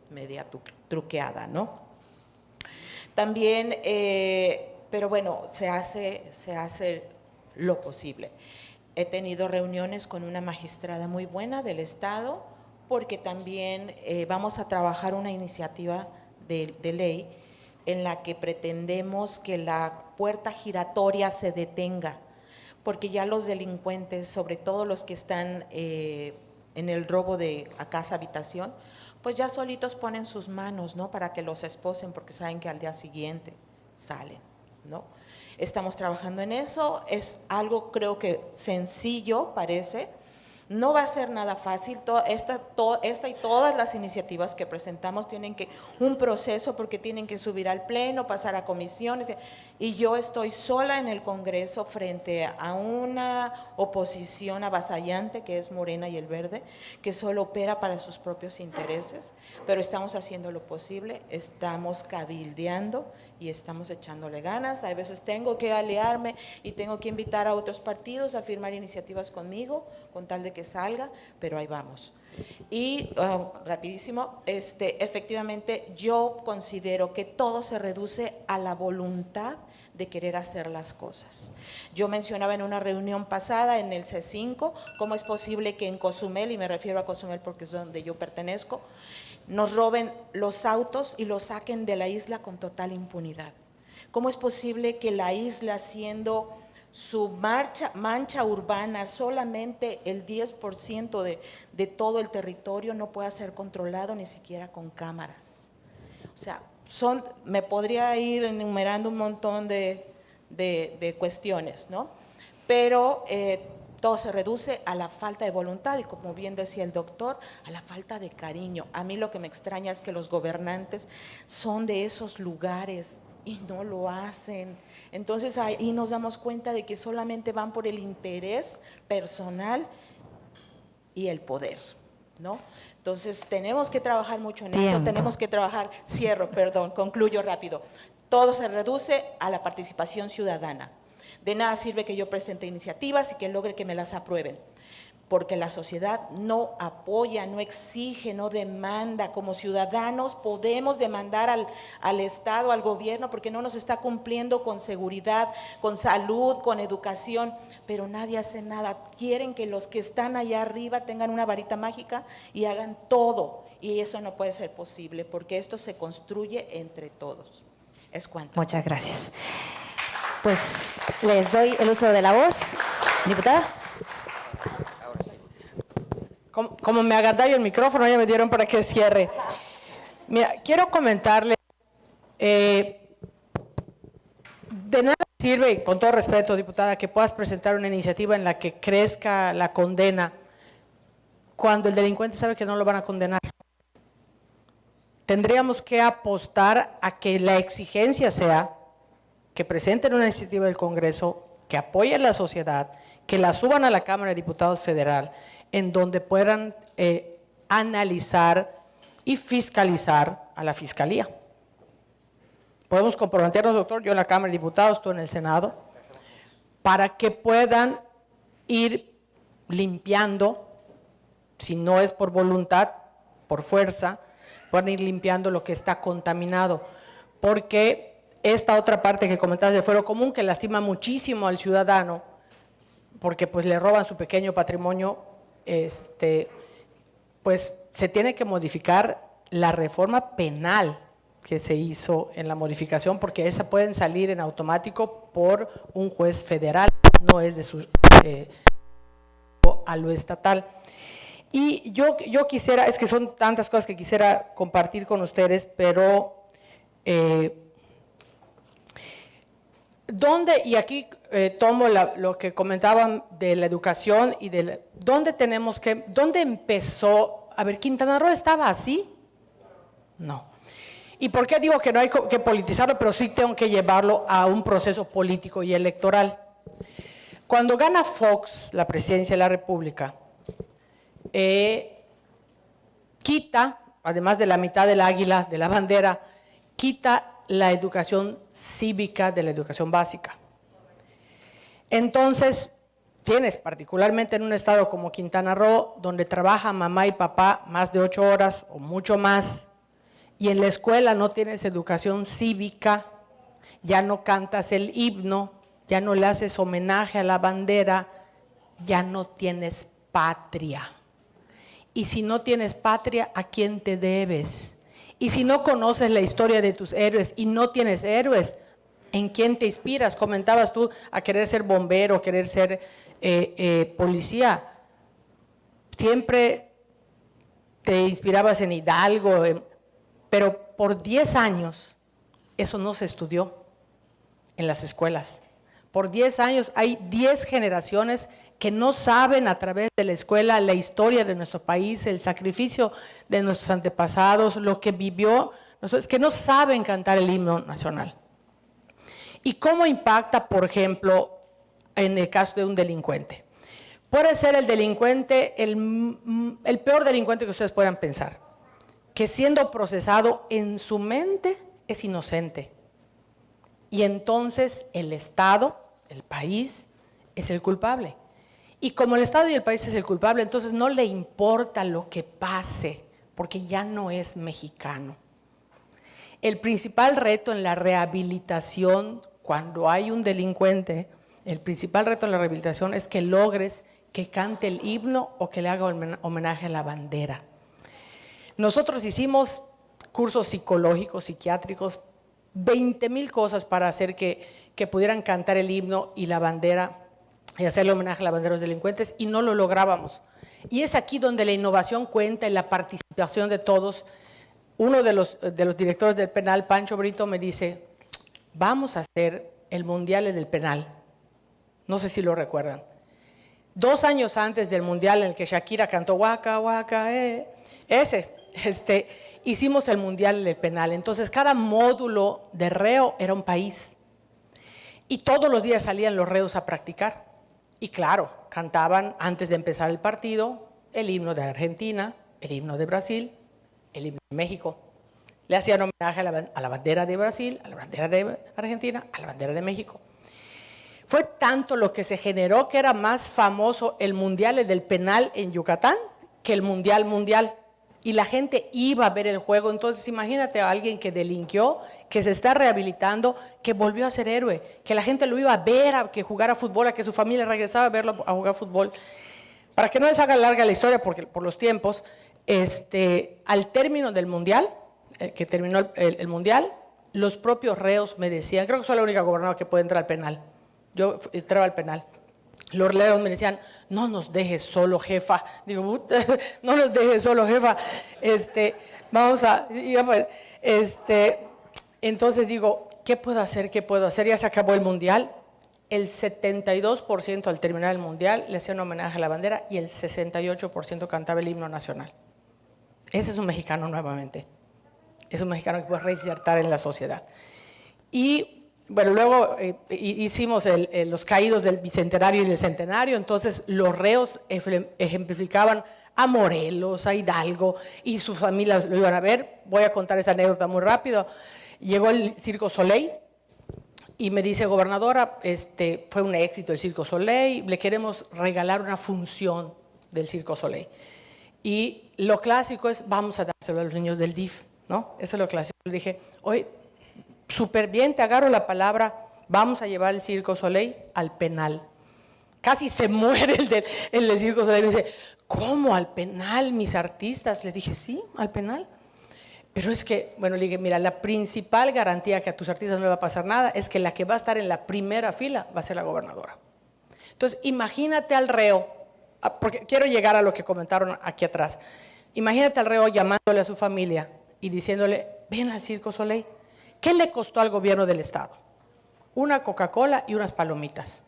media truqueada, ¿no? También, pero bueno, se hace lo posible. He tenido reuniones con una magistrada muy buena del Estado, porque también vamos a trabajar una iniciativa de ley en la que pretendemos que la puerta giratoria se detenga, porque ya los delincuentes, sobre todo los que están en el robo de a casa habitación, pues ya solitos ponen sus manos, ¿no?, para que los esposen, porque saben que al día siguiente salen, ¿no? Estamos trabajando en eso, es algo creo que sencillo parece, no va a ser nada fácil, esta y todas las iniciativas que presentamos tienen un proceso, porque tienen que subir al pleno, pasar a comisiones, y yo estoy sola en el Congreso frente a una oposición avasallante que es Morena y el Verde, que solo opera para sus propios intereses, pero estamos haciendo lo posible, estamos cabildeando y estamos echándole ganas. A veces tengo que aliarme y tengo que invitar a otros partidos a firmar iniciativas conmigo, con tal de que salga, pero ahí vamos. Y rapidísimo, efectivamente yo considero que todo se reduce a la voluntad de querer hacer las cosas. Yo mencionaba en una reunión pasada en el C5 cómo es posible que en Cozumel, y me refiero a Cozumel porque es donde yo pertenezco, nos roben los autos y los saquen de la isla con total impunidad. ¿Cómo es posible que la isla, siendo su mancha urbana, solamente el 10% de todo el territorio, no pueda ser controlado ni siquiera con cámaras? O sea, me podría ir enumerando un montón de cuestiones, ¿no? Pero todo se reduce a la falta de voluntad y, como bien decía el doctor, a la falta de cariño. A mí lo que me extraña es que los gobernantes son de esos lugares y no lo hacen. Entonces ahí nos damos cuenta de que solamente van por el interés personal y el poder, ¿no? Entonces tenemos que trabajar mucho en eso, tenemos que trabajar, concluyo rápido. Todo se reduce a la participación ciudadana. De nada sirve que yo presente iniciativas y que logre que me las aprueben, porque la sociedad no apoya, no exige, no demanda. Como ciudadanos podemos demandar al Estado, al gobierno, porque no nos está cumpliendo con seguridad, con salud, con educación, pero nadie hace nada. Quieren que los que están allá arriba tengan una varita mágica y hagan todo, y eso no puede ser posible, porque esto se construye entre todos. Es cuanto. Muchas gracias. Pues les doy el uso de la voz. Diputada. Como me agandallo el micrófono, ya me dieron para que cierre. Mira, quiero comentarle, de nada sirve, con todo respeto, diputada, que puedas presentar una iniciativa en la que crezca la condena cuando el delincuente sabe que no lo van a condenar. Tendríamos que apostar a que la exigencia sea que presenten una iniciativa del Congreso, que apoye a la sociedad, que la suban a la Cámara de Diputados Federal, en donde puedan analizar y fiscalizar a la Fiscalía. Podemos comprometernos, doctor, yo en la Cámara de Diputados, tú en el Senado, para que puedan ir limpiando, si no es por voluntad, por fuerza, puedan ir limpiando lo que está contaminado, porque esta otra parte que comentabas de fuero común, que lastima muchísimo al ciudadano, porque pues le roban su pequeño patrimonio, pues se tiene que modificar la reforma penal que se hizo en la modificación, porque esa pueden salir en automático por un juez federal, no es de su a lo estatal. Y yo quisiera, es que son tantas cosas que quisiera compartir con ustedes, pero ¿dónde, y aquí tomo lo que comentaban de la educación y de ¿dónde empezó? A ver, ¿Quintana Roo estaba así? No. ¿Y por qué digo que no hay que politizarlo, pero sí tengo que llevarlo a un proceso político y electoral? Cuando gana Fox la presidencia de la República, quita, además de la mitad del águila, de la bandera, quita la educación cívica de la educación básica. Entonces, tienes particularmente en un estado como Quintana Roo, donde trabaja mamá y papá más de 8 horas o mucho más, y en la escuela no tienes educación cívica, ya no cantas el himno, ya no le haces homenaje a la bandera, ya no tienes patria. Y si no tienes patria, ¿a quién te debes? Y si no conoces la historia de tus héroes y no tienes héroes, ¿en quién te inspiras? Comentabas tú a querer ser bombero, querer ser policía. Siempre te inspirabas en Hidalgo, pero por 10 años eso no se estudió en las escuelas. Por 10 años hay 10 generaciones que no saben a través de la escuela la historia de nuestro país, el sacrificio de nuestros antepasados, lo que vivió, que no saben cantar el himno nacional. ¿Y cómo impacta, por ejemplo, en el caso de un delincuente? Puede ser el delincuente, el peor delincuente que ustedes puedan pensar, que siendo procesado en su mente es inocente. Y entonces el Estado, el país, es el culpable. Y como el Estado y el país es el culpable, entonces no le importa lo que pase, porque ya no es mexicano. El principal reto en la rehabilitación, cuando hay un delincuente, el principal reto en la rehabilitación es que logres que cante el himno o que le haga homenaje a la bandera. Nosotros hicimos cursos psicológicos, psiquiátricos, 20,000 cosas para hacer que pudieran cantar el himno y la bandera y hacerle homenaje a la bandera de los delincuentes, y no lo lográbamos. Y es aquí donde la innovación cuenta y la participación de todos. Uno de los directores del penal, Pancho Brito, me dice, vamos a hacer el Mundial del Penal. No sé si lo recuerdan. 2 años antes del Mundial en el que Shakira cantó Waka, Waka, hicimos el Mundial del Penal. Entonces, cada módulo de reo era un país. Y todos los días salían los reos a practicar. Y claro, cantaban antes de empezar el partido el himno de Argentina, el himno de Brasil, el himno de México. Le hacían homenaje a la bandera de Brasil, a la bandera de Argentina, a la bandera de México. Fue tanto lo que se generó que era más famoso el Mundial del Penal en Yucatán que el Mundial. Y la gente iba a ver el juego. Entonces imagínate a alguien que delinquió, que se está rehabilitando, que volvió a ser héroe, que la gente lo iba a ver, a que jugara fútbol, a que su familia regresaba a verlo a jugar fútbol. Para que no les haga larga la historia por los tiempos, al término del Mundial, que terminó el Mundial, los propios reos me decían, creo que soy la única gobernadora que puede entrar al penal. Yo entraba al penal. Los reos me decían, no nos dejes solo, jefa. Digo, no nos dejes solo, jefa. Vamos a, entonces digo, ¿qué puedo hacer? ¿Qué puedo hacer? Ya se acabó el Mundial. El 72% al terminar el Mundial le hacían homenaje a la bandera y el 68% cantaba el himno nacional. Ese es un mexicano nuevamente. Es un mexicano que puede reinsertar en la sociedad. Y bueno, luego hicimos los caídos del Bicentenario y del Centenario, entonces los reos ejemplificaban a Morelos, a Hidalgo, y sus familias lo iban a ver. Voy a contar esa anécdota muy rápido. Llegó el Circo Soleil y me dice, gobernadora, fue un éxito el Circo Soleil, le queremos regalar una función del Circo Soleil. Y lo clásico es, vamos a dárselo a los niños del DIF, ¿no? Eso es lo clásico. Le dije, oye, súper bien, te agarro la palabra, vamos a llevar el Circo Soleil al penal. Casi se muere el del Circo Soleil. Me dice, ¿cómo al penal, mis artistas? Le dije, sí, al penal. Pero es que, bueno, le dije, mira, la principal garantía que a tus artistas no le va a pasar nada es que la que va a estar en la primera fila va a ser la gobernadora. Entonces, imagínate al reo, porque quiero llegar a lo que comentaron aquí atrás. Imagínate al reo llamándole a su familia y diciéndole, ven al Circo Soleil. ¿Qué le costó al gobierno del Estado? Una Coca-Cola y unas palomitas.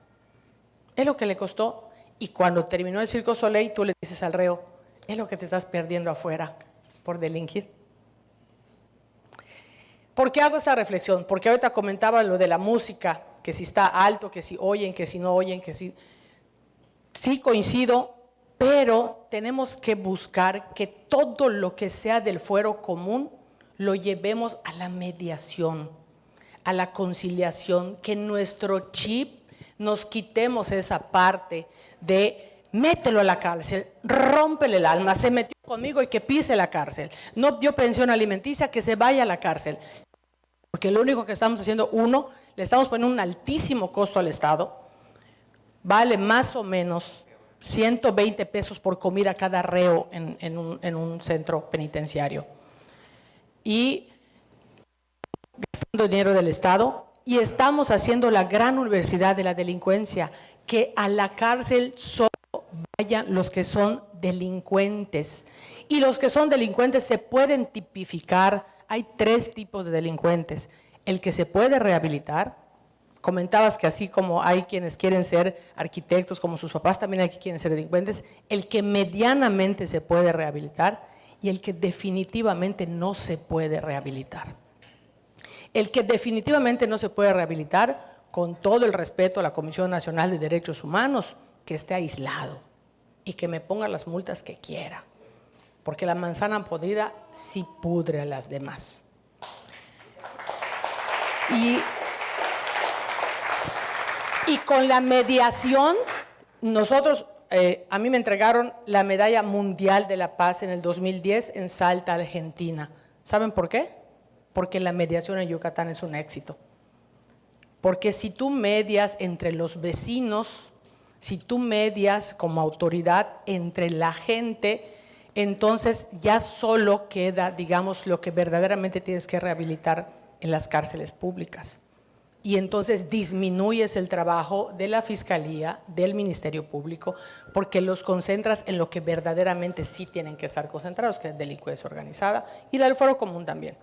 Es lo que le costó. Y cuando terminó el Circo Soleil, tú le dices al reo, es lo que te estás perdiendo afuera por delinquir. ¿Por qué hago esta reflexión? Porque ahorita comentaba lo de la música que si está alto, que si oyen, que si no oyen, que si... Sí coincido, pero tenemos que buscar que todo lo que sea del fuero común lo llevemos a la mediación, a la conciliación, que nuestro chip nos quitemos esa parte de mételo a la cárcel, rómpele el alma, se metió conmigo y que pise la cárcel, no dio pensión alimenticia, que se vaya a la cárcel. Porque lo único que estamos haciendo, uno, le estamos poniendo un altísimo costo al Estado, vale más o menos 120 pesos por comida cada reo en un centro penitenciario. Y gastando dinero del Estado, y estamos haciendo la gran universidad de la delincuencia, que a la cárcel solo vayan los que son delincuentes. Y los que son delincuentes se pueden tipificar. Hay 3 tipos de delincuentes. El que se puede rehabilitar. Comentabas que así como hay quienes quieren ser arquitectos como sus papás, también hay quienes quieren ser delincuentes. El que medianamente se puede rehabilitar y el que definitivamente no se puede rehabilitar. El que definitivamente no se puede rehabilitar, con todo el respeto a la Comisión Nacional de Derechos Humanos, que esté aislado y que me ponga las multas que quiera, porque la manzana podrida sí pudre a las demás. Y con la mediación, nosotros, a mí me entregaron la Medalla Mundial de la Paz en el 2010 en Salta, Argentina. ¿Saben por qué? Porque la mediación en Yucatán es un éxito. Porque si tú medias entre los vecinos, si tú medias como autoridad entre la gente, entonces ya solo queda, digamos, lo que verdaderamente tienes que rehabilitar en las cárceles públicas. Y entonces disminuyes el trabajo de la Fiscalía, del Ministerio Público, porque los concentras en lo que verdaderamente sí tienen que estar concentrados, que es delincuencia organizada y la del fuero común también.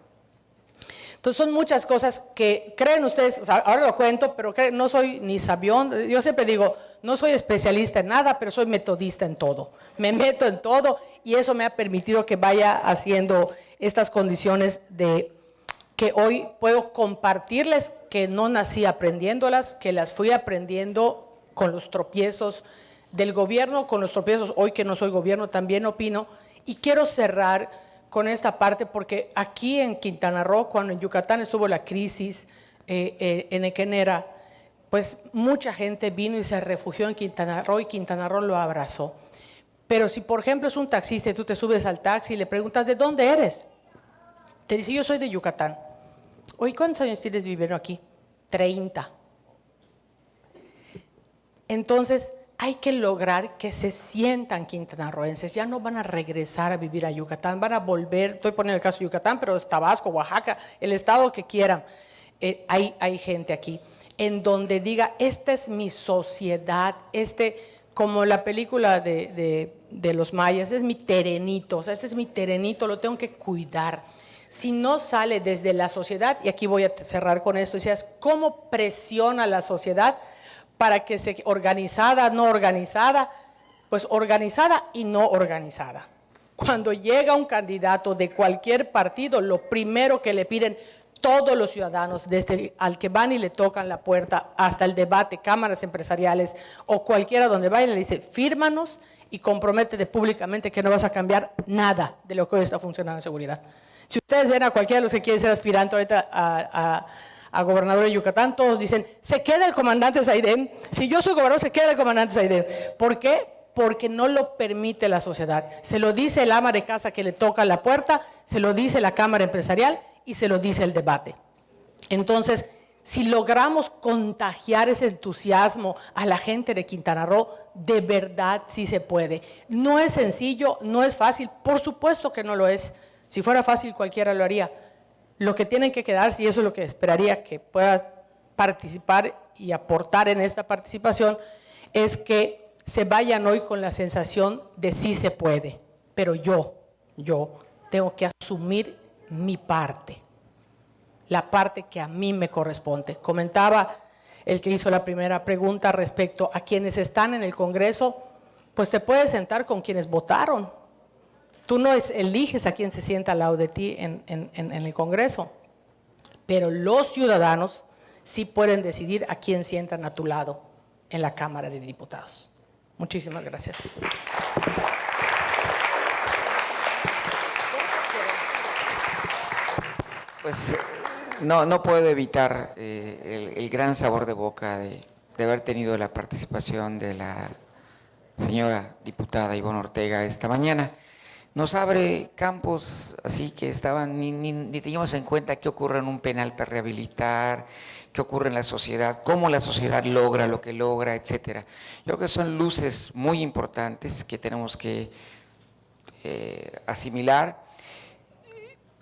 Entonces son muchas cosas que creen ustedes, o sea, ahora lo cuento, pero no soy ni sabión. Yo siempre digo, no soy especialista en nada, pero soy metodista en todo. Me meto en todo y eso me ha permitido que vaya haciendo estas condiciones de que hoy puedo compartirles, que no nací aprendiéndolas, que las fui aprendiendo con los tropiezos del gobierno, con los tropiezos hoy que no soy gobierno también opino. Y quiero cerrar con esta parte porque aquí en Quintana Roo, cuando en Yucatán estuvo la crisis en Equenera, pues mucha gente vino y se refugió en Quintana Roo y Quintana Roo lo abrazó. Pero si por ejemplo es un taxista y tú te subes al taxi y le preguntas ¿de dónde eres? Te dice yo soy de Yucatán. Oye, ¿cuántos años tienes viviendo aquí? 30. Entonces, hay que lograr que se sientan quintanarroenses, ya no van a regresar a vivir a Yucatán, van a volver, estoy poniendo el caso de Yucatán, pero es Tabasco, Oaxaca, el estado que quieran. Hay gente aquí en donde diga, esta es mi sociedad, como la película de los mayas, es mi terenito, o sea, este es mi terenito, lo tengo que cuidar. Si no sale desde la sociedad, y aquí voy a cerrar con esto, decías, ¿cómo presiona la sociedad para que se organizada, no organizada? Pues organizada y no organizada. Cuando llega un candidato de cualquier partido, lo primero que le piden todos los ciudadanos, desde al que van y le tocan la puerta hasta el debate, cámaras empresariales o cualquiera donde vayan, le dice, fírmanos y comprométete públicamente que no vas a cambiar nada de lo que hoy está funcionando en seguridad. Si ustedes ven a cualquiera de los que quieren ser aspirante ahorita a gobernador de Yucatán, todos dicen, se queda el comandante Saidem. Si yo soy gobernador, se queda el comandante Saidem. ¿Por qué? Porque no lo permite la sociedad. Se lo dice el ama de casa que le toca la puerta, se lo dice la Cámara Empresarial y se lo dice el debate. Entonces, si logramos contagiar ese entusiasmo a la gente de Quintana Roo, de verdad sí se puede. No es sencillo, no es fácil, por supuesto que no lo es. Si fuera fácil, cualquiera lo haría. Lo que tienen que quedarse, y eso es lo que esperaría que pueda participar y aportar en esta participación, es que se vayan hoy con la sensación de sí se puede, pero yo tengo que asumir mi parte, la parte que a mí me corresponde. Comentaba el que hizo la primera pregunta respecto a quienes están en el Congreso, pues te puedes sentar con quienes votaron. Tú no eliges a quién se sienta al lado de ti en el Congreso, pero los ciudadanos sí pueden decidir a quién sientan a tu lado en la Cámara de Diputados. Muchísimas gracias. Pues no puedo evitar el gran sabor de boca de haber tenido la participación de la señora diputada Ivonne Ortega esta mañana. Nos abre campos así que ni teníamos en cuenta qué ocurre en un penal para rehabilitar, qué ocurre en la sociedad, cómo la sociedad logra lo que logra, etcétera. Yo creo que son luces muy importantes que tenemos que asimilar.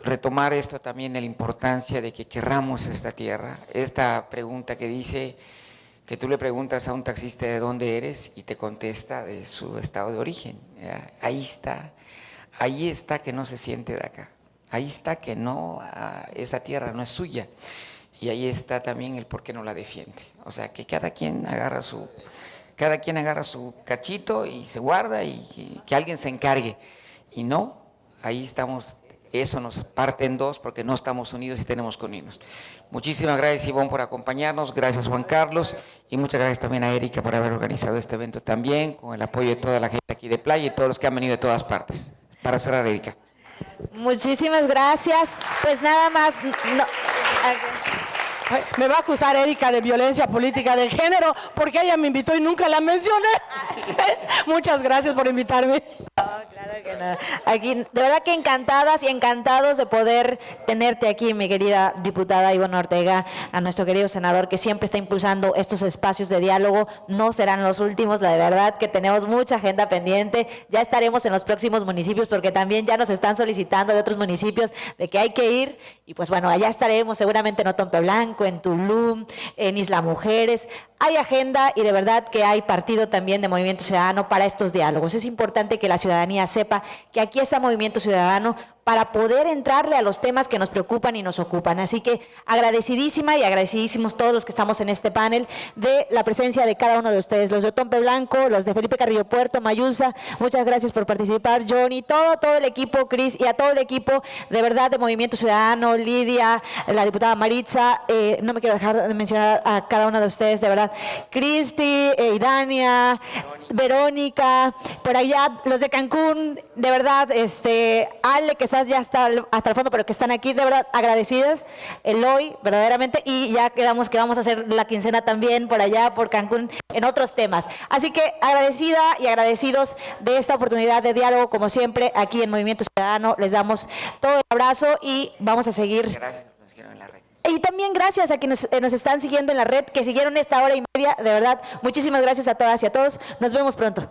Retomar esto también de la importancia de que querramos esta tierra. Esta pregunta que dice que tú le preguntas a un taxista de dónde eres y te contesta de su estado de origen. Ahí está que no se siente de acá. Ahí está que no, esa tierra no es suya. Y ahí está también el por qué no la defiende. O sea, que cada quien agarra su cachito y se guarda y que alguien se encargue. Y no, ahí estamos. Eso nos parte en dos porque no estamos unidos y tenemos que unirnos. Muchísimas gracias, Ivonne, por acompañarnos. Gracias, Juan Carlos. Y muchas gracias también a Erika por haber organizado este evento también, con el apoyo de toda la gente aquí de Playa y todos los que han venido de todas partes. Para cerrar, Erika. Muchísimas gracias. Pues nada más. Me va a acusar Erika de violencia política de género porque ella me invitó y nunca la mencioné. Muchas gracias por invitarme. Claro que no. Aquí, de verdad que encantadas y encantados de poder tenerte aquí, mi querida diputada Ivonne Ortega, a nuestro querido senador que siempre está impulsando estos espacios de diálogo. No serán los últimos, la de verdad que tenemos mucha agenda pendiente. Ya estaremos en los próximos municipios porque también ya nos están solicitando de otros municipios de que hay que ir. Y pues bueno, allá estaremos seguramente en Otompe Blanco, en Tulum, en Isla Mujeres. Hay agenda y de verdad que hay partido también de Movimiento Ciudadano para estos diálogos. Es importante que la ciudadanía sepa que aquí está Movimiento Ciudadano para poder entrarle a los temas que nos preocupan y nos ocupan. Así que agradecidísima y agradecidísimos todos los que estamos en este panel de la presencia de cada uno de ustedes, los de Otompe Blanco, los de Felipe Carrillo Puerto, Mayusa, muchas gracias por participar, Johnny, todo el equipo, Cris, y a todo el equipo de verdad de Movimiento Ciudadano, Lidia, la diputada Maritza, no me quiero dejar de mencionar a cada uno de ustedes, de verdad, Cristi, Idania, Verónica, por allá, los de Cancún, de verdad, Ale, que estás ya hasta el fondo, pero que están aquí, de verdad, agradecidas, Eloy, verdaderamente, y ya quedamos que vamos a hacer la quincena también por allá, por Cancún, en otros temas. Así que agradecida y agradecidos de esta oportunidad de diálogo, como siempre, aquí en Movimiento Ciudadano, les damos todo el abrazo y vamos a seguir. Gracias, nos siguieron en la red. Y también gracias a quienes nos están siguiendo en la red, que siguieron esta hora y media, de verdad, muchísimas gracias a todas y a todos, nos vemos pronto.